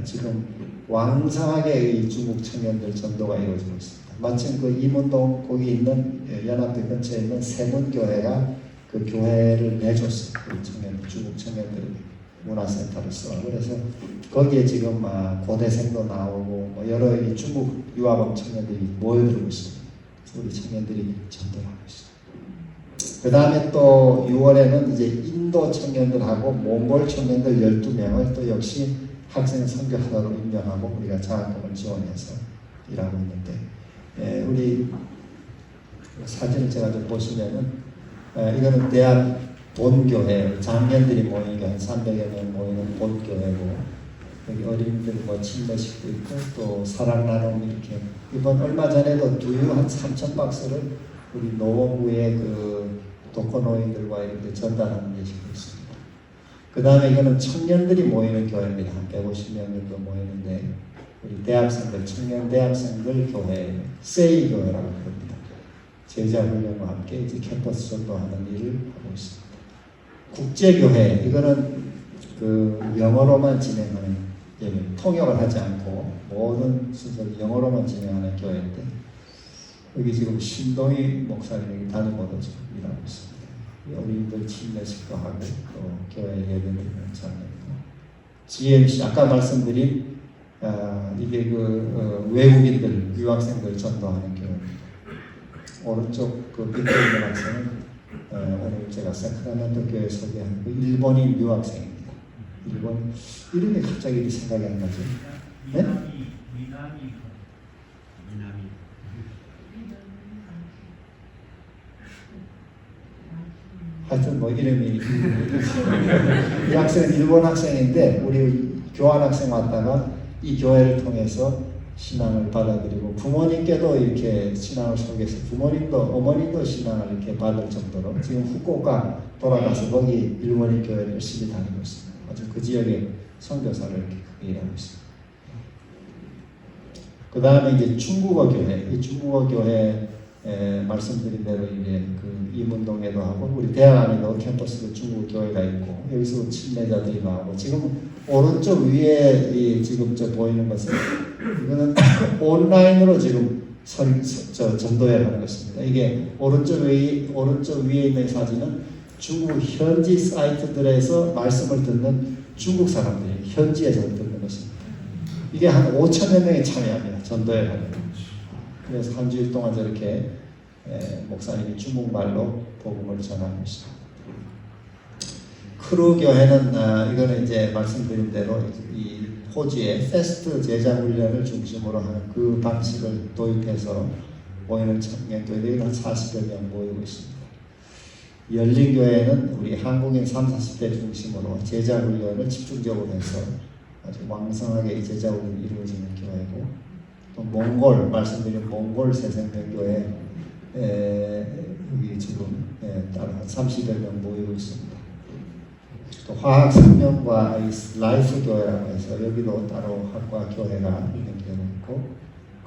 지금 왕성하게 이 중국 청년들 전도가 이루어지고 있습니다. 마침 그 임원동 거기 있는 연합대 근처에 있는 세문교회가 그 교회를 내줬어요. 우리 청년들, 중국 청년들 문화센터로서. 그래서 거기에 지금 고대생도 나오고 뭐 여러 이 중국 유학원 청년들이 모여들고 있습니다. 그래서 우리 청년들이 전도하고 있어요. 그 다음에 또 6월에는 이제 인도 청년들하고 몽골 청년들 12명을 또 역시 학생 선교사로 임명하고 우리가 장학금을 지원해서 일하고 있는데, 우리 사진을 제가 좀 보시면은, 이거는 대학 본교회, 장년들이 모이는 게 한 300여 명 모이는 본교회고, 여기 어린이들 뭐 침례식도 있고, 또 사랑 나눔 이렇게, 이번 얼마 전에도 두유 한 3,000박스를 우리 노원구의 그 독거노인들과 이렇게 전달하는 예식도 있습니다. 그 다음에 이거는 청년들이 모이는 교회입니다. 한 150명 정도 모이는데 우리 대학생들, 청년 대학생들 교회, 세이 교회라고 부릅니다. 제자훈련과 함께 이제 캠퍼스 전도하는 일을 하고 있습니다. 국제교회, 이거는 그 영어로만 진행하는 예배, 통역을 하지 않고 모든 순서를 영어로만 진행하는 교회인데 여기 지금 신동희 목사님이 담임으로 지금 일하고 있습니다. 어린이들 침례식도 하고 또 교회 예배드리는 장면이고, GMC 아까 말씀드린 이게 그 외국인들 유학생들 전도하는 교회입니다. 오른쪽 그 밑에 있는 학생은 오늘 제가 사크라멘토 교회 소개한 그 일본인 유학생입니다. 일본 이름이 갑자기 생각이 안 나죠? 네? 하여튼 뭐 이름이 이 학생은 일본 학생인데 우리 교환학생 왔다가 이 교회를 통해서 신앙을 받아들이고 부모님께도 이렇게 신앙을 소개해서 부모님도 어머님도 신앙을 이렇게 받을 정도로 지금 후쿠오카 돌아가서 거기 일본인 교회를 열심히 다니고 있습니다. 아주 그 지역에 선교사를 이렇게 크게 일하고 있습니다. 그 다음에 이제 중국어 교회, 이 중국어 교회 말씀드린 대로 이제 그 이문동에도 하고 우리 대학 안에도 캠퍼스도 중국 교회가 있고 여기서 침례자들이 나오고 지금 오른쪽 위에 이 지금 저 보이는 것은 이거는 온라인으로 지금 전도회 하는 것입니다. 이게 오른쪽 위에 있는 사진은 중국 현지 사이트들에서 말씀을 듣는 중국 사람들이 현지에서 듣는 것입니다. 이게 한 5,000여 명이 참여합니다. 전도회 하는. 그래서 한 주일 동안 저렇게 목사님이 중국말로 복음을 전하고 있습니다. 크루 교회는 이거는 이제 말씀드린 대로 이 호주의 패스트 제자 훈련을 중심으로 하는 그 방식을 도입해서 모이는 청년교회들이 한 40여 명 모이고 있습니다. 열린 교회는 우리 한국인 30, 40대 중심으로 제자 훈련을 집중적으로 해서 아주 왕성하게 이 제자 훈련이 이루어지는 교회고, 또 몽골 말씀드린 몽골 새생명교회 여기 지금 따로 한 30여 명 모이고 있습니다. 또 화학생명과 라이프 교회라고 해서 여기도 따로 학과 교회가 운영되고 있고,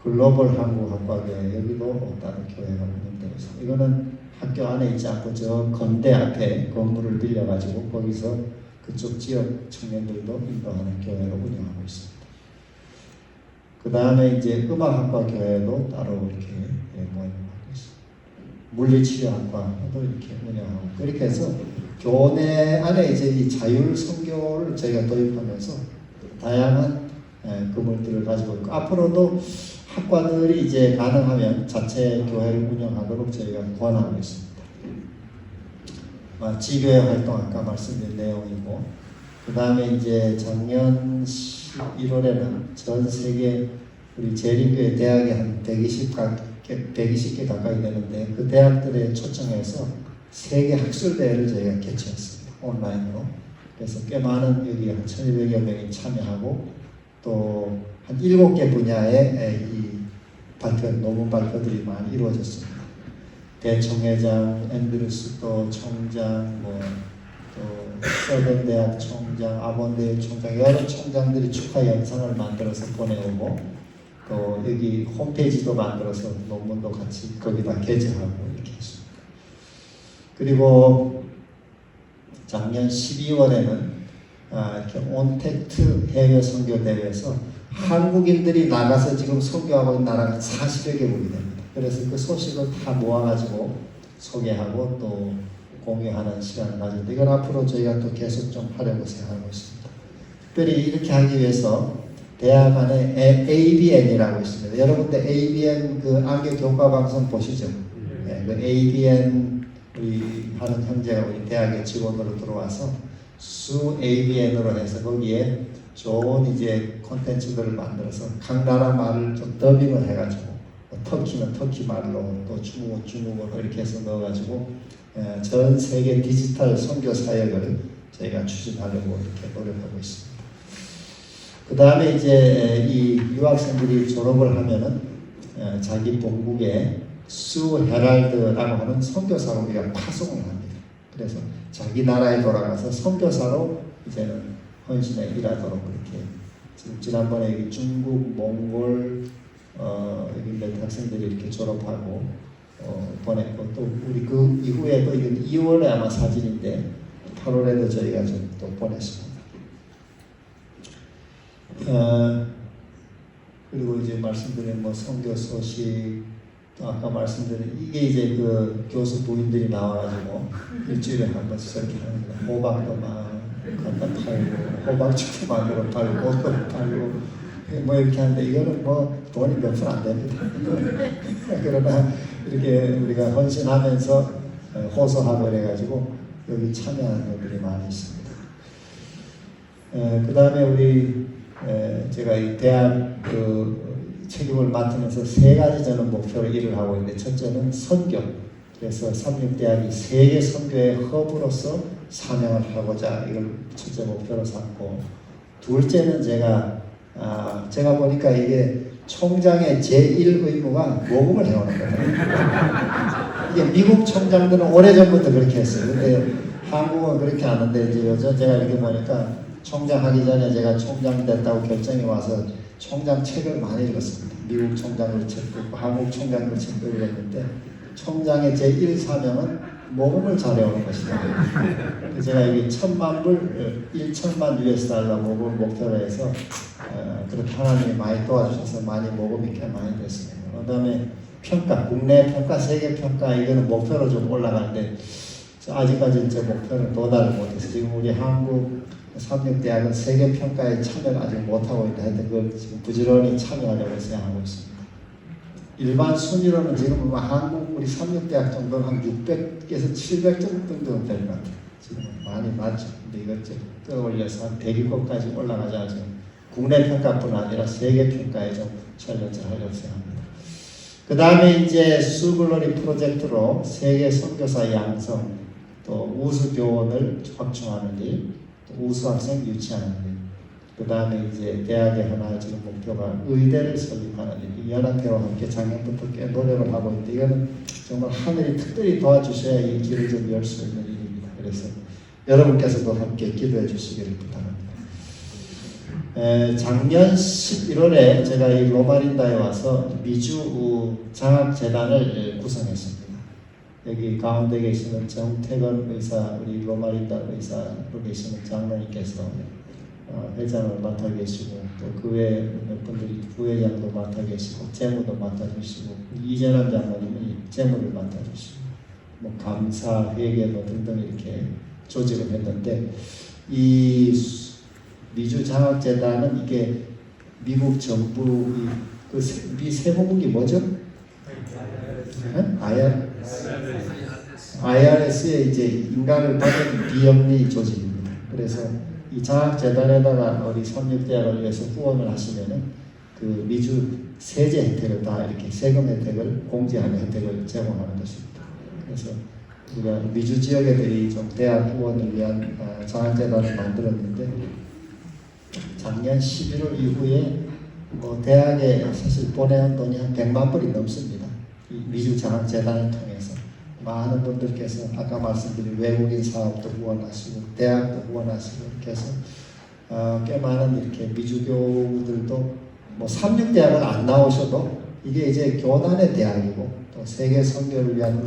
글로벌 한국학과교회 여기도 따로 교회가 운영되고 있습니다. 이거는 학교 안에 있지 않고 저 건대 앞에 건물을 빌려가지고 거기서 그쪽 지역 청년들도 인도하는 교회로 운영하고 있습니다. 그 다음에 이제 음악학과 교회도 따로 이렇게 모임하고 있습니다. 물리치료학과도 이렇게 운영하고, 그렇게 해서 교내 안에 이제 이 자율 선교를 저희가 도입하면서 다양한 그물들을 가지고 있고 앞으로도 학과들이 이제 가능하면 자체 교회를 운영하도록 저희가 권하고 있습니다. 지교회 활동 아까 말씀드린 내용이고 그 다음에 이제 작년 1월에는 전 세계 우리 재림교회 대학이 한 120개 가까이 되는데 그 대학들에 초청해서 세계 학술대회를 저희가 개최했습니다. 온라인으로. 그래서 꽤 많은 여기 한 1200여 명이 참여하고 또 한 7개 분야의 이 논문 발표들이 많이 이루어졌습니다. 대총회장, 앤드루스 또 총장, 또 서던 대학 총장, 아몬대학 총장 여러 총장들이 축하 영상을 만들어서 보내오고 또 여기 홈페이지도 만들어서 논문도 같이 거기다 게재하고 이렇게 했습니다. 그리고 작년 12월에는 이렇게 온택트 해외 선교 대회에서 한국인들이 나가서 지금 선교하고 있는 나라가 40여 개국이 됩니다. 그래서 그 소식을 다 모아가지고 소개하고 또 공유하는 시간을 가지는데 이건 앞으로 저희가 또 계속 좀 하려고 생각하고 있습니다. 특별히 이렇게 하기 위해서 대학 안에 ABN이라고 있습니다. 여러분들 ABN 그 안개 교과 방송 보시죠? 그 ABN 우리 하는 형제가 우리 대학의 직원으로 들어와서 수 ABN으로 해서 거기에 좋은 이제 콘텐츠들을 만들어서 각 나라 말을 좀 더빙을 해가지고 터키는 터키 말로 또 중국은 중국어로 이렇게 해서 넣어가지고 전 세계 디지털 선교 사역을 저희가 추진하려고 이렇게 노력하고 있습니다. 그 다음에 이제 이 유학생들이 졸업을 하면은 자기 본국에 수 헤랄드라고 하는 선교사로 우리가 파송을 합니다. 그래서 자기 나라에 돌아가서 선교사로 이제는 헌신에 일하도록 그렇게 지금 지난번에 여기 중국, 몽골 여기 몇 학생들이 이렇게 졸업하고 보냈고 또 우리 그 이후에도 이건 2월에 아마 사진인데 8월에도 저희가 좀 또 보냈습니다. 그리고 이제 말씀드린 뭐 선교 소식 또 아까 말씀드린 이게 이제 그 교수 부인들이 나와가지고 일주일에 한 번씩 저렇게 하는 거예요. 호박도 막 갖다 팔고 호박죽도 만들어 팔고 옷도 팔고 뭐 이렇게 하는데 이거는 뭐 돈이 몇 푼 안 됩니다. 그러나 이렇게 우리가 헌신하면서 호소하고 그래가지고 여기 참여하는 분들이 많이 있습니다. 그 다음에 우리 제가 이 대학 그 책임을 맡으면서 3가지 저는 목표로 일을 하고 있는데 첫째는 선교. 그래서 삼육대학이 세계 선교의 허브로서 사명을 하고자 이걸 첫째 목표로 삼고 둘째는 제가 보니까 이게 총장의 제1 의무가 모금을 해오는 거예요. 이게 미국 총장들은 오래전부터 그렇게 했어요. 근데 한국은 그렇게 안 하는데 이제 요즘 제가 이렇게 보니까 총장 하기 전에 제가 총장 됐다고 결정이 와서 총장 책을 많이 읽었습니다. 미국 총장을 책도 읽고 한국 총장을 책도 읽었는데 총장의 제1 사명은 모금을 잘해오는 것이다. 제가 여기 1000만 불, 1,000만 US 달러 모금을 목표로 해서 그렇게 하나님이 많이 도와주셔서 많이 모금이 꽤 많이 됐습니다. 그 다음에 평가, 국내 평가, 세계 평가 이거는 목표로 좀 올라가는데 아직까지 제 목표를 도달을 못해서 지금 우리 한국 삼육대학은 세계 평가에 참여를 아직 못하고 있다 했는데 그걸 지금 부지런히 참여하려고 생각하고 있습니다. 일반 순위로는 지금 한국 우리 삼육대학 정도는 한 600에서 700 정도 될 것 같아요. 지금 많이 낮죠. 근데 이것 좀 끌어올려서 한 100위권까지 올라가자 지금 국내 평가뿐 아니라 세계 평가에 좀 촬영을 하려고 생각합니다. 그 다음에 이제 수글로리 프로젝트로 세계 선교사 양성 또 우수 교원을 확충하는 일, 또 우수 학생 유치하는 일. 그 다음에 이제 대학에 하나 지금 목표가 의대를 설립하는 일. 연합회와 함께 작년부터 꽤 노력을 하고 있는데 이거는 정말 하늘이 특별히 도와주셔야 이 길을 좀 열 수 있는 일입니다. 그래서 여러분께서도 함께 기도해 주시기를 부탁합니다. 작년 11월에 제가 이 로마린다에 와서 미주 장학재단을 구성했습니다. 여기 가운데 계시는 정태건 의사, 우리 로마린다 의사로 계시는 장로님께서 회장을 맡아 계시고 또 그 외에 몇 분들이 부회장도 맡아 계시고 재무도 맡아 주시고 이재남 장로님이 재무를 맡아 주시고 뭐 감사, 회계 뭐 등등 이렇게 조직을 했는데 이 미주 장학재단은 이게 미국 정부 미 세무국이 뭐죠? IRS에 이제 인가를 받은 비영리 조직입니다. 그래서 이 장학재단에다가 우리 삼육대학을 위해서 후원을 하시면은 그 미주 세제 혜택을 다 이렇게 세금 혜택을 공제하는 혜택을 제공하는 것입니다. 그래서 우리가 미주 지역 애들이 좀 대학 후원을 위한 장학재단을 만들었는데 작년 11월 이후에 뭐 대학에 사실 보내는 돈이 한 100만 불이 넘습니다. 이 미주 장학재단을 통해서 많은 분들께서 아까 말씀드린 외국인 사업도 후원하시고 대학도 후원하시고 이렇게 해서 꽤 많은 이렇게 미주교들도 뭐 삼육대학은 안 나오셔도 이게 이제 교단의 대학이고 또 세계 선교를 위한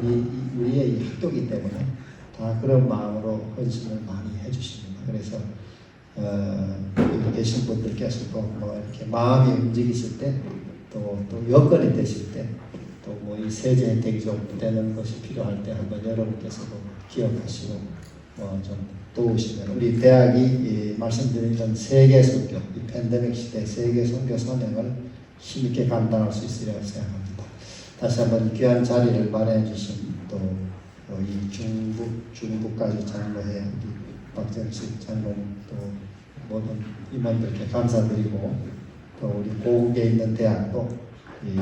우리의 이 학교이기 때문에 다 그런 마음으로 헌신을 많이 해주십니다. 그래서 여기 계신 분들께서도 뭐 이렇게 마음이 움직이실 때 또 여건이 되실 때 또 뭐 이 세제 혜택이 좀 되는 것이 필요할 때 한번 여러분께서도 기억하시고 좀 도우시면 우리 대학이 말씀드린 세계 선교, 이 팬데믹 시대 세계 선교 사명을 힘있게 감당할 수 있으리라고 생각합니다. 다시 한번 귀한 자리를 마련해 주신 또 이 중국까지 장로회 박정식 장로님 또 모든 임원들께 감사드리고 또 우리 고국에 있는 대학도 우리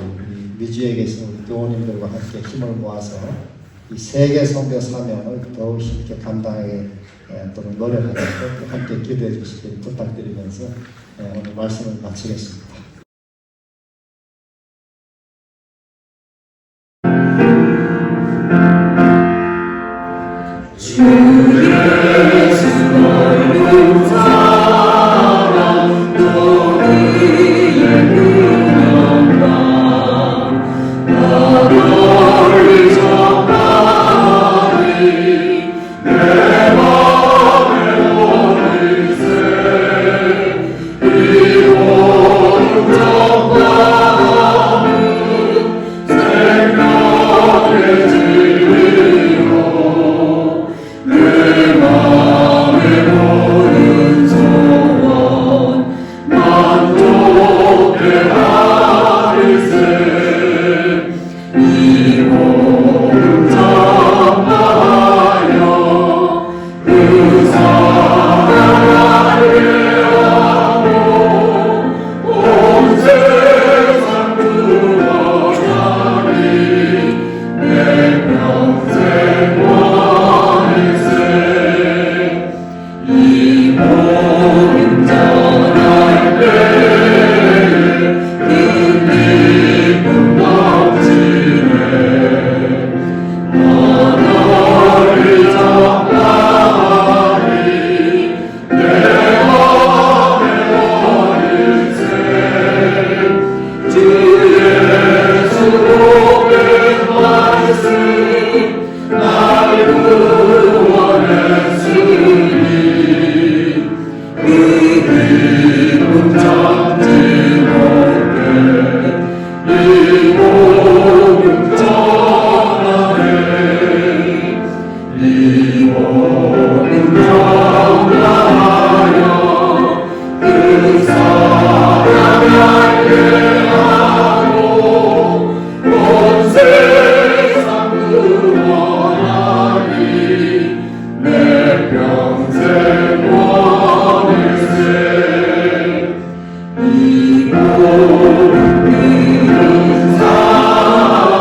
미주에 계신 우리 교우님들과 함께 힘을 모아서 이 세계 선교 사명을 더욱 힘있게 감당하게 또는 노력하도록 함께 기도해 주시길 부탁드리면서 오늘 말씀을 마치겠습니다. 주 예수 너를 사랑 너의 영광 나를 전하리 내 맘에 오르세 이 온전한 생명의 진리로 내 맘에 오는 소원 만족해 하리세 이 몸 전하여 그 사랑을 하고 온 세상 구원하리 내 평생 원일세 이 몸 전할 때에 그 기쁨 넘치네 너를 전하리 내 맘에 원일세 주 예수 복의 말씀 날 구원했으니 그 기쁨 참지 못해 이 복음 전하네 이 복음 전하여 그 사랑 알게하고 온 세상 구원하리 내 평생 원일세 이 복음 들은 사람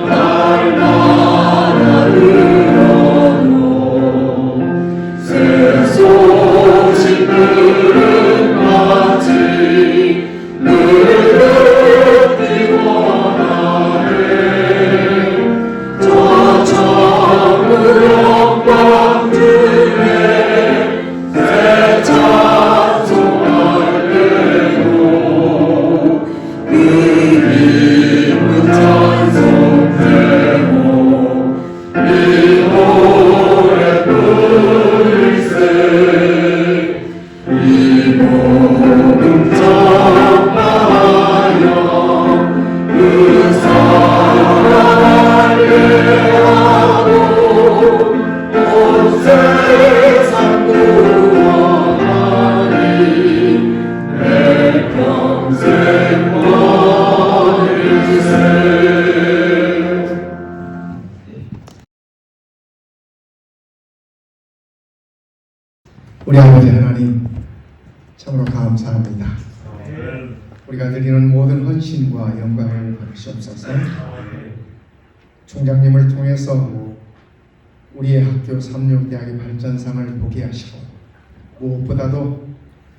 날마다 들어도 새 소식 들은 같이 늘 듣기 원하네 저 천국 영광 중에 새 찬송할래요 그 기쁜 찬송대로 이 노래 부를세 이 복음 전하여 그 사랑 알게하고 온 세상 우리 아버지 하나님 참으로 감사합니다. 우리가 드리는 모든 헌신과 영광을 받으시옵소서. 총장님을 통해서 우리의 학교 삼육대학의 발전상을 보게 하시고 무엇보다도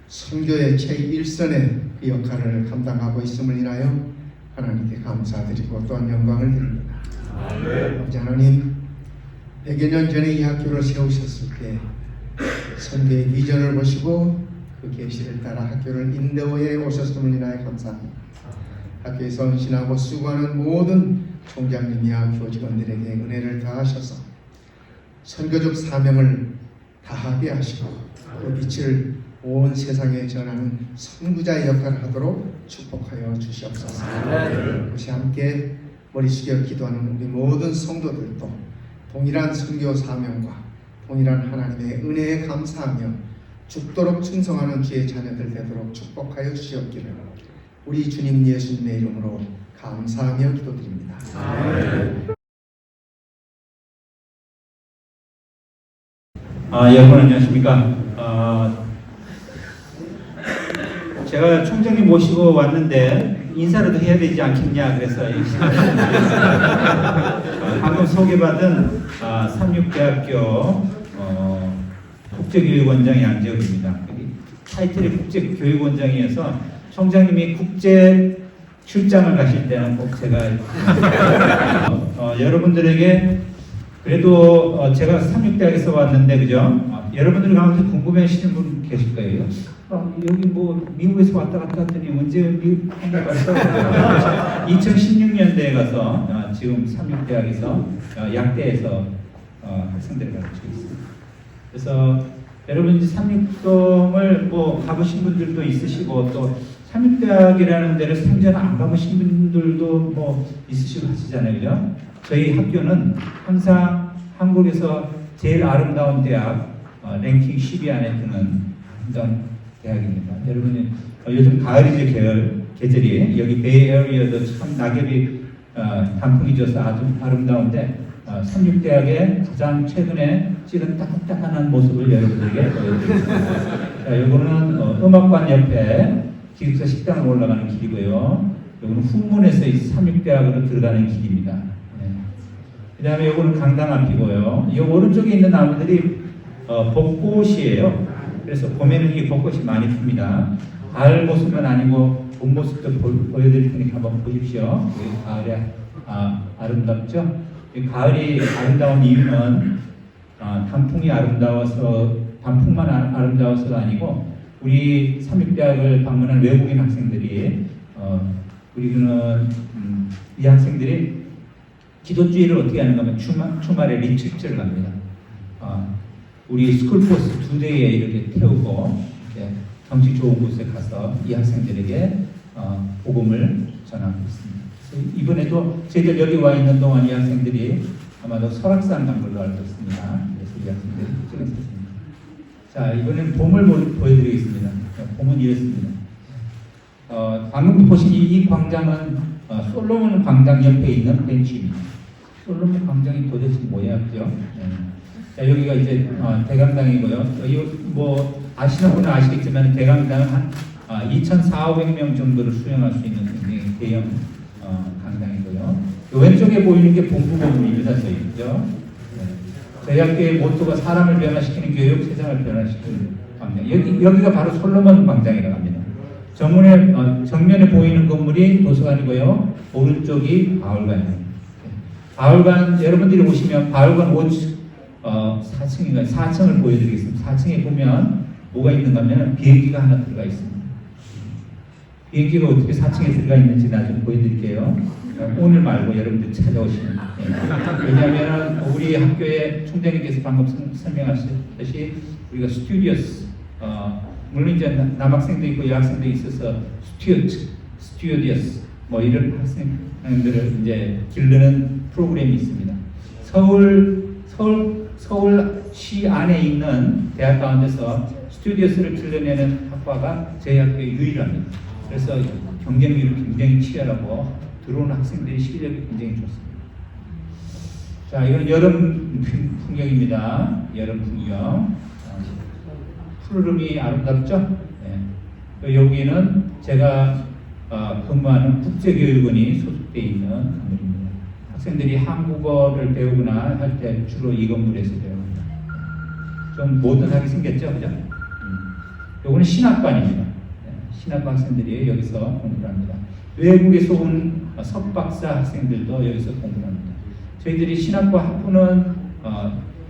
선교의 제1선의 그 역할을 감당하고 있음을 인하여 하나님께 감사드리고 또한 영광을 드립니다. 아버지 하나님, 100여 년 전에 이 학교를 세우셨을 때 선교의 비전을 보시고 그 계시를 따라 학교를 인도해 오셨음을 인하여 감사합니다. 학교에서 헌신하고 수고하는 모든 총장님이야 교직원들에게 은혜를 다하셔서 선교적 사명을 다하게 하시고 그 빛을 온 세상에 전하는 선구자의 역할을 하도록 축복하여 주시옵소서. 혹시 함께 머리 숙여 기도하는 우리 모든 성도들도 동일한 선교 사명과 동일한 하나님의 은혜에 감사하며 죽도록 충성하는 주의 자녀들 되도록 축복하여 주시옵기를 우리 주님 예수님의 이름으로 감사하며 기도드립니다. 여러분 안녕하십니까? 제가 총장님 모시고 왔는데 인사라도 해야 되지 않겠냐 그래서 방금 소개받은 삼육대학교 국제교육원장 양재욱입니다. 타이틀이 국제교육원장이어서 총장님이 국제 출장을 가실 때는 꼭 제가 여러분들에게 그래도 제가 삼육대학에서 왔는데 그죠? 여러분들 가운데 궁금해하시는 분 계실 거예요. 여기 뭐 미국에서 왔다 갔다 했더니 언제 미국 한국 갔어? 2016년대에 가서 지금 삼육대학에서 약대에서 학생들을 가르치고 있습니다. 그래서 여러분 이제 삼육동을 뭐 가보신 분들도 있으시고 또 삼육대학이라는 데를 생전 안 가보신 분들도 뭐 있으시고 하시잖아요, 그죠? 저희 학교는 항상 한국에서 제일 아름다운 대학 랭킹 10위 안에 드는 아름다운 대학입니다. 여러분이 요즘 가을이죠 계절이 여기 베이에리어도 참 낙엽이 단풍이 져서 아주 아름다운데 삼육대학의 가장 최근에 찍은 따끈따끈한 모습을 여러분들에게 보여드리겠습니다. 자, 요거는 음악관 옆에 기숙사 식당으로 올라가는 길이고요. 요거는 후문에서 이 삼육대학으로 들어가는 길입니다. 그 다음에 요거는 강당 앞이고요. 이 오른쪽에 있는 나무들이 벚꽃이에요. 그래서 봄에는 이 벚꽃이 많이 핍니다. 가을 모습만 아니고 봄 모습도 보여드릴 테니까 한번 보십시오. 가을에 아름답죠? 이 가을이 아름다운 이유는 단풍이 아름다워서 단풍만 아름다워서가 아니고 우리 삼육대학을 방문한 외국인 학생들이 우리는 이 학생들이 기도주의를 어떻게 하는가 하면 주말에 리트리트를 갑니다. 우리 스쿨버스 2대에 이렇게 태우고 경치 좋은 곳에 가서 이 학생들에게 복음을 전하고 있습니다. 그래서 이번에도 저희들 여기 와 있는 동안 이 학생들이 아마도 설악산 간 걸로 알고 있습니다. 그래서 이 학생들이 찍었습니다. 자, 이번엔 봄을 보여드리겠습니다. 봄은 이렇습니다. 방금 보신 이 광장은 솔로몬 광장 옆에 있는 벤치입니다. 솔로몬 광장이 도대체 뭐였죠? 자, 여기가 이제 대강당이고요. 여기 뭐 아시는 분은 아시겠지만 대강당은 한 2,400명 정도를 수용할 수 있는 굉장히 대형 강당이고요. 왼쪽에 보이는 게 본부 건물입니다. 저희죠. 저희 학교의 모토가 사람을 변화시키는 교육, 세상을 변화시키는 광장. 여기가 바로 솔로몬 광장이라고 합니다. 정면에 보이는 건물이 도서관이고요. 오른쪽이 바울관입니다. 바울관, 여러분들이 오시면 바울관 4층인가요? 4층을 보여드리겠습니다. 4층에 보면 뭐가 있는가 하면 비행기가 하나 들어가 있습니다. 비행기가 어떻게 4층에 들어가 있는지 나중에 보여드릴게요. 오늘 말고 여러분들 찾아오시면. 왜냐하면 우리 학교의 총장님께서 방금 설명하셨듯이 우리가 스튜디오스, 물론 이제 남학생도 있고 여학생도 있어서 스튜디오스, 뭐 이런 학생들을 이제 기르는 프로그램이 있습니다. 서울시 안에 있는 대학 가운데서 스튜디오스를 길러내는 학과가 저희 학교의 유일합니다. 그래서 경쟁률이 굉장히 치열하고 들어오는 학생들의 실력이 굉장히 좋습니다. 자, 이건 여름 풍경입니다. 여름 풍경. 푸르름이 아름답죠? 예. 여기는 제가 근무하는 국제교육원이 소속되어 있는 건물입니다. 학생들이 한국어를 배우거나 할 때 주로 이 건물에서 배웁니다. 좀 모던하게 생겼죠? 그죠? 요거는 신학반입니다. 신학반 학생들이 여기서 공부를 합니다. 외국에서 온 석박사 학생들도 여기서 공부를 합니다. 저희들이 신학과 학부는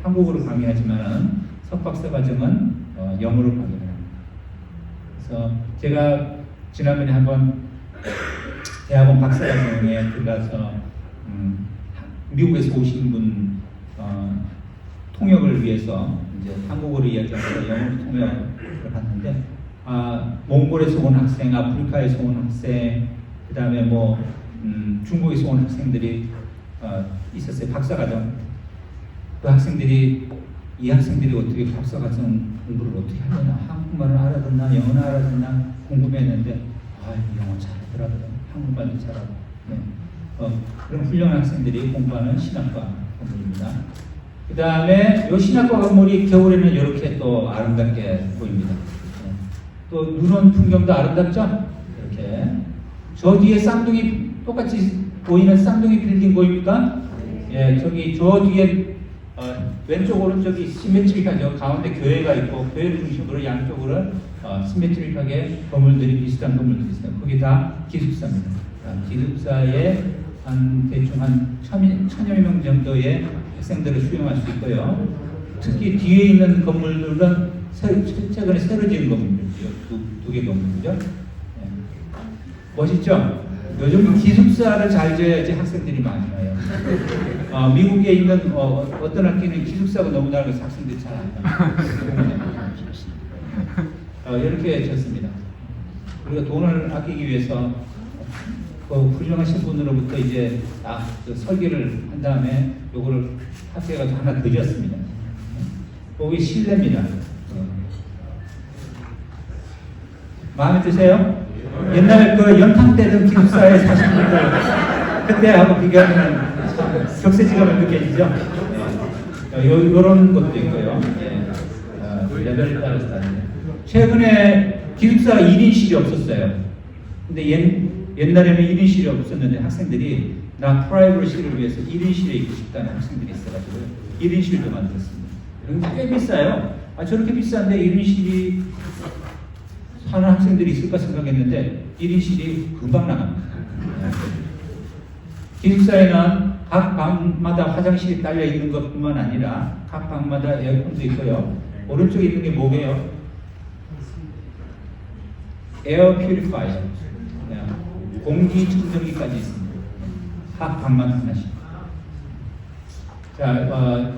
한국어로 강의하지만 석박사 과정은 영어로 강의를 합니다. 그래서 제가 지난번에 한번 대학원 박사과정에 들어가서 미국에서 오신 분 통역을 위해서 이제 한국어로 이야기하면서 영어로 통역을 했는데 몽골에서 온 학생, 아프리카에서 온 학생, 그 다음에 뭐 중국에서 온 학생들이 있었어요. 박사과정. 그 학생들이 이 학생들이 어떻게 박사과정 공부를 어떻게 하려나, 한국말을 알아듣나 영어를 알아듣나 궁금했는데 영어 잘하더라고요. 한국말도 잘하고. 네. 그런 훌륭한 학생들이 공부하는 신학과 건물입니다. 그 다음에 이 신학과 건물이 겨울에는 이렇게 또 아름답게 보입니다. 네. 또 눈 온 풍경도 아름답죠? 이렇게. 저 뒤에 쌍둥이 똑같이 보이는 쌍둥이 빌딩 보입니까? 예, 저기 저 뒤에 왼쪽 오른쪽이 시메트릭하죠. 가운데 교회가 있고 교회를 중심으로 양쪽으로 시메트릭하게 건물들이 비슷한 건물들이 있어요. 그게 다 기숙사입니다. 기숙사에 대충 한 1000여 명 정도의 학생들을 수용할 수 있고요. 특히 뒤에 있는 건물들은 최근에 새로 지은 건물이죠. 두 개 건물이죠. 네. 멋있죠? 요즘 기숙사를 잘 지어야지 학생들이 많이 와요. 미국에 있는 어떤 학교는 기숙사가 너무 낡아서 학생들이 잘 안 와요. 이렇게 졌습니다. 우리가 돈을 아끼기 위해서 훌륭하신 분으로부터 이제 설계를 한 다음에 요거를 학교가 하나 더 지었습니다. 거기 실내입니다. 마음에 드세요? 옛날 그 연탄 때던 기숙사에 사신 분들 그때하고 비교하면 격세지감을 느껴지죠? 이런 것도 있고요. 레벨에 따라서 다른데 최근에 기숙사가 1인실이 없었어요. 근데 옛날에는 1인실이 없었는데 학생들이 나 프라이버시를 위해서 1인실에 있고 싶다는 학생들이 있어가지고 1인실도 만들었습니다. 그런데 꽤 비싸요. 저렇게 비싼데 1인실이 사는 학생들이 있을까 생각했는데 1인실이 금방 나갑니다. 기숙사에는 각 방마다 화장실이 딸려 있는 것뿐만 아니라 각 방마다 에어컨도 있고요. 오른쪽에 있는 게 뭐게요? 에어 퓨리파이어, 공기 청정기까지 있습니다. 각 방만 하나씩. 자,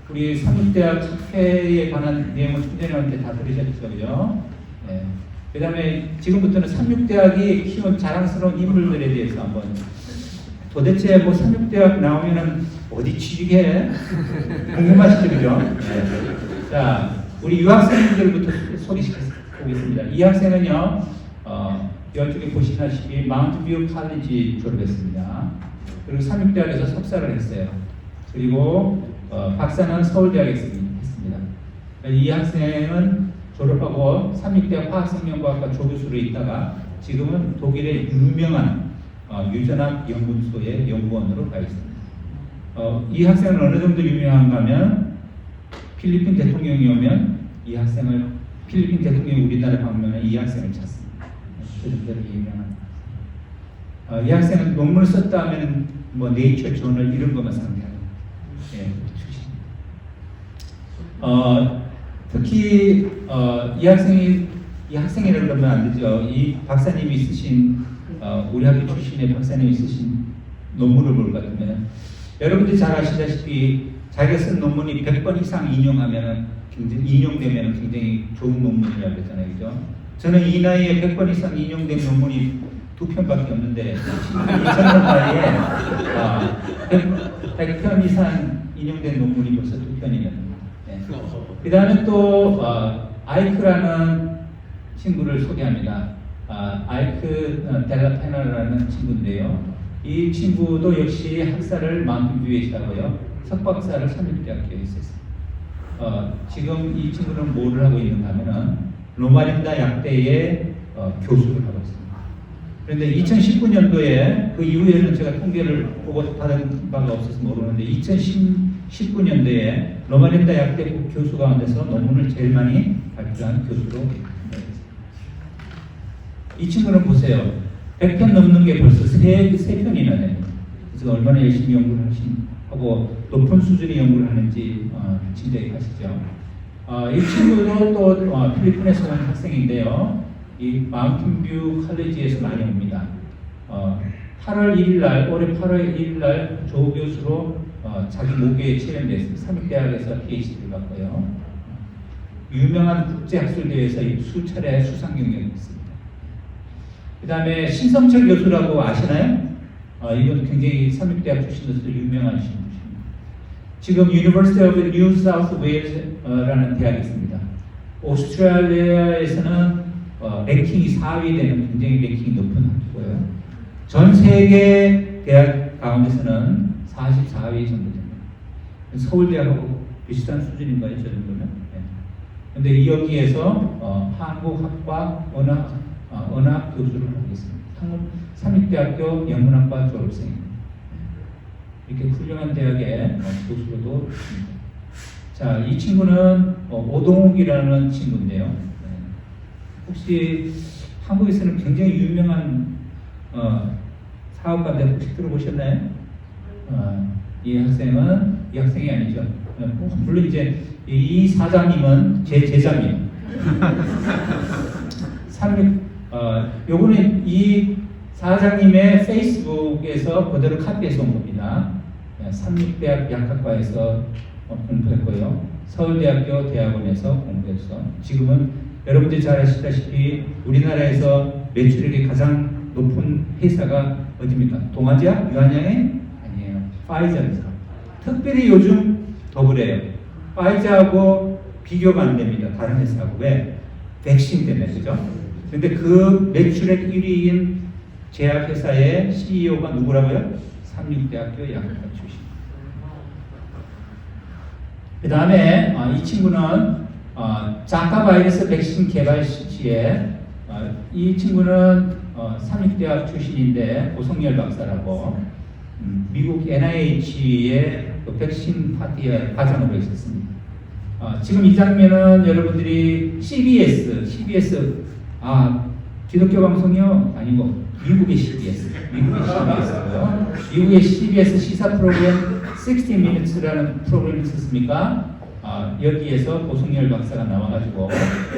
우리 삼육대학 특혜에 관한 내용을 총장님한테 다 들으셨죠, 그죠? 네. 그 다음에 지금부터는 삼육대학이 키운 자랑스러운 인물들에 대해서 한번 도대체 뭐 삼육대학 나오면은 어디 취직해? 궁금하시죠, 그죠? 네. 자, 우리 유학생들부터 소개시켜보겠습니다. 이 학생은요, 이쪽에 보시다시피 마운트뷰 칼리지 졸업했습니다. 그리고 삼육대학에서 석사를 했어요. 그리고 박사는 서울대학에서 했습니다. 이 학생은 졸업하고 삼육대학 화학생명과학과 조교수로 있다가 지금은 독일의 유명한 유전학 연구소의 연구원으로 가 있습니다. 이 학생은 어느 정도 유명한가 하면 필리핀 대통령이 오면 이 학생을 필리핀 대통령이 우리나라 방문에 이 학생을 찾습니다. 그 정도로 유명한. 이 학생은 논문을 썼다 하면 뭐 네이처 저널 이런 것만 상대하는 출신. 특히 이 학생이라고 그러면 안 되죠. 이 박사님이 쓰신 우리 학교 출신의 박사님이 쓰신 논문을 볼 것 같으면 여러분들이 잘 아시다시피 자기가 쓴 논문이 100번 이상 인용되면 굉장히 좋은 논문이라고 그랬잖아요, 그죠? 저는 이 나이에 100번 이상 인용된 논문이 2편밖에 없는데 2000년 나이에 100편 이상 인용된 논문이 벌써 2편이거든요. 네. 그 다음에 또 아이크라는 친구를 소개합니다. 아이크 델라페나라는 친구인데요. 이 친구도 역시 학사를 마운트뷰에 있다고요. 석박사를 삼육대학교에 있었습니다. 지금 이 친구는 뭐를 하고 있는가 하면은 로마린다 약대의 교수를 하고 있습니다. 그런데 2019년도에 그 이후에는 제가 통계를 보고 받은 바가 없어서 모르는데 2019년도에 로마린다 약대 교수 가운데서 논문을 제일 많이 발표한 교수로 이 친구는 보세요. 100편 넘는 게 벌써 3편이나 됩니다. 그래서 얼마나 열심히 연구를 하고 높은 수준의 연구를 하는지 짐작이 가시죠. 이 친구도 또 필리핀에서 온 학생인데요. 이 마운틴뷰 칼리지에서 많이 옵니다. 8월 1일 날, 올해 8월 1일 날 조 교수로 자기 모교에 채용됐습니다. 삼육대학에서 PhD를 받고요. 유명한 국제학술대회에서 수차례 수상 경력이 있습니다. 그 다음에 신성철 교수라고 아시나요? 이분 굉장히 삼육대학 출신으로서 유명하신 분입니다. 지금 University of New South Wales라는 대학이 있습니다. 오스트레일리아에서는 랭킹이 4위 되는 굉장히 랭킹이 높은 학교고요. 전 세계 대학 가운데서는 44위 정도 됩니다. 서울대하고 비슷한 수준인가요? 저 정도면? 그런데 네. 여기에서 한국학과 언어학 교수를 하고 있습니다. 삼육대학교 영문학과 졸업생입니다. 이렇게 훌륭한 대학의 교수로도 있습니다. 자, 이 친구는 오동욱이라는 친구인데요. 혹시 한국에서는 굉장히 유명한 사업가인데 혹시 들어보셨나요? 이 학생이 아니죠. 물론 이제 이 사장님은 제 제자입니다. 요거는 이 사장님의 페이스북에서 그대로 카피해서 온 겁니다. 삼육대학 약학과에서 공부했고요. 서울대학교 대학원에서 공부해서 지금은 여러분들이 잘 아시다시피 우리나라에서 매출액이 가장 높은 회사가 어디입니까? 동아지아? 유한양행? 아니에요. 파이자입니다. 특별히 요즘 더 그래요. 파이자하고 비교가 안 됩니다. 다른 회사하고. 왜? 백신 때문에, 그죠? 근데 그 매출액 1위인 제약회사의 CEO가 누구라고요? 삼육대학교 약학과 출신. 그 다음에 이 친구는 자카 바이러스 백신 개발 시에 이 친구는 삼육대학 출신인데 고성열 박사라고 미국 NIH의 그 백신 파티에 과장으로 있었습니다. 지금 이 장면은 여러분들이 CBS 기독교 방송이요? 아니고 미국의 CBS고요. 미국의 CBS 시사 프로그램 60 Minutes라는 프로그램이 있었습니까? 여기에서 고성열 박사가 나와가지고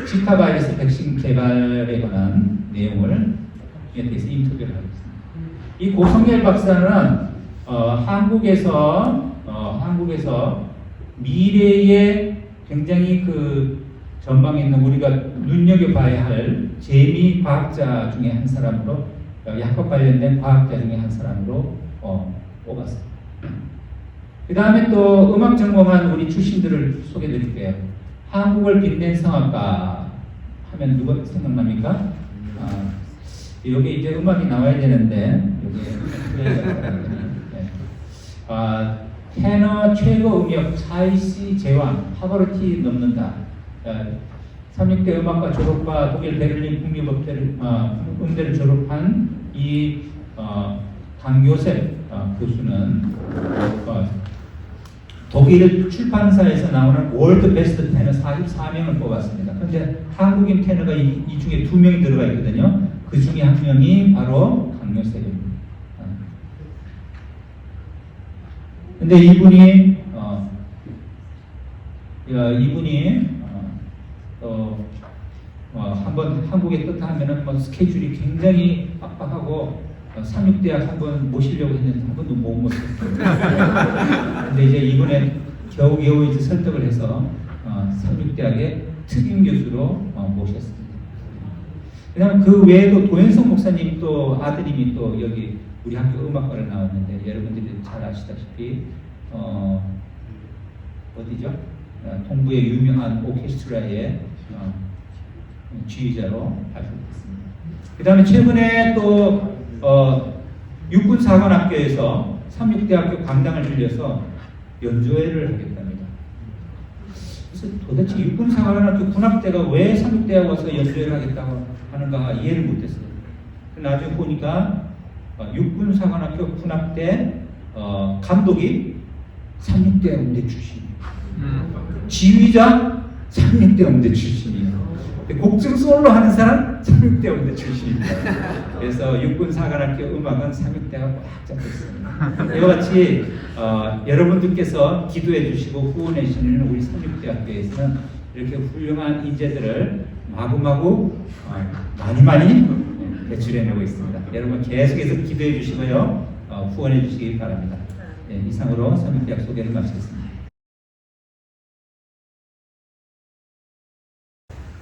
지카 바이러스 백신 개발에 관한 내용을 대해서 인터뷰를 하고 있습니다. 이 고성열 박사는 한국에서 미래에 굉장히 그 전방에 있는 우리가 눈여겨봐야 할 재미 과학자 중에 한 사람으로 약학 관련된 과학자 중에 한 사람으로 뽑았습니다. 그 다음에 또 음악 전공한 우리 출신들을 소개해드릴게요. 한국을 빛낸 성악가 하면 누가 생각납니까? 여기 이제 음악이 나와야 되는데 테너 최고 음역 차이시 제왕 파바로티 넘는다. 삼육대 음악과 졸업과 독일 베를린 국립음대를 졸업한 이 강요셉 교수는 독일 출판사에서 나오는 월드 베스트 테너 44명을 뽑았습니다. 그런데 한국인 테너가 이 중에 2명이 들어가 있거든요. 그 중에 한 명이 바로 강요셉입니다. 근데 이분이 한번 한국에 떴다 하면은 스케줄이 굉장히 빡빡하고 삼육대학 한번 모시려고 했는데 한 번도 못 모셨어요. 근데 이제 이번에 겨우겨우 이제 설득을 해서 삼육대학의 특임 교수로 모셨습니다. 그다음 그 외에도 도현성 목사님 또 아드님이 또 여기 우리 학교 음악과를 나왔는데 여러분들이 잘 아시다시피 어디죠? 동부의 유명한 오케스트라의 지휘자로 발표됐습니다. 그 다음에 최근에 또 육군사관학교에서 삼육대학교 강당을 빌려서 연주회를 하겠답니다. 그래서 도대체 육군사관학교 군악대가 왜 삼육대에 와서 연주회를 하겠다고 하는가 이해를 못했어요. 나중에 보니까 육군사관학교 군악대 감독이 삼육대 음대 출신이에요. 지휘자 삼육대 음대 출신이에요. 곡중 솔로 하는 사람 삼육대 음대 출신입니다. 그래서 육군사관학교 음악은 삼육대가 꽉 잡혀 있습니다. 이와 같이 여러분들께서 기도해 주시고 후원해 주시는 우리 삼육대학교에서는 이렇게 훌륭한 인재들을 마구마구 많이 배출해내고 있습니다. 여러분 계속해서 기도해 주시고요. 후원해 주시기 바랍니다. 네, 이상으로 삼육대학 소개를 마치겠습니다.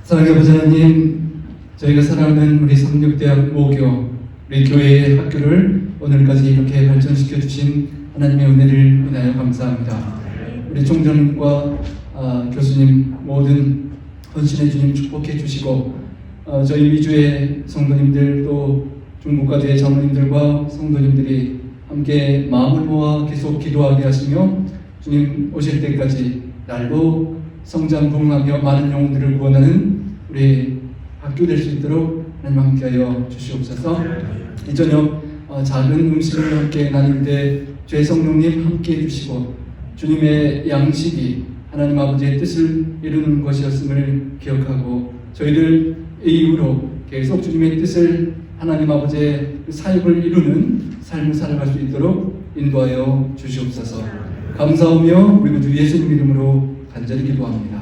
사랑의 보좌님, 저희가 사랑하는 우리 삼육대학 모교, 우리 교회의 학교를 오늘까지 이렇게 발전시켜 주신 하나님의 은혜를 인하여 감사합니다. 우리 총장님과 교수님 모든 헌신의 주님 축복해 주시고 저희 위주의 성도님들 또 중국과대 장로님들과 성도님들이 함께 마음을 모아 계속 기도하게 하시며 주님 오실 때까지 날로 성장 부흥하며 많은 영혼들을 구원하는 우리 학교 될 수 있도록 하나님 함께하여 주시옵소서. 이 저녁 작은 음식을 함께 나눌 때 죄 성령님 함께해 주시고 주님의 양식이 하나님 아버지의 뜻을 이루는 것이었음을 기억하고 저희들 이후로 계속 주님의 뜻을 하나님 아버지의 사역을 이루는 삶을 살아갈 수 있도록 인도하여 주시옵소서. 감사하며 우리 주 예수님 이름으로 간절히 기도합니다.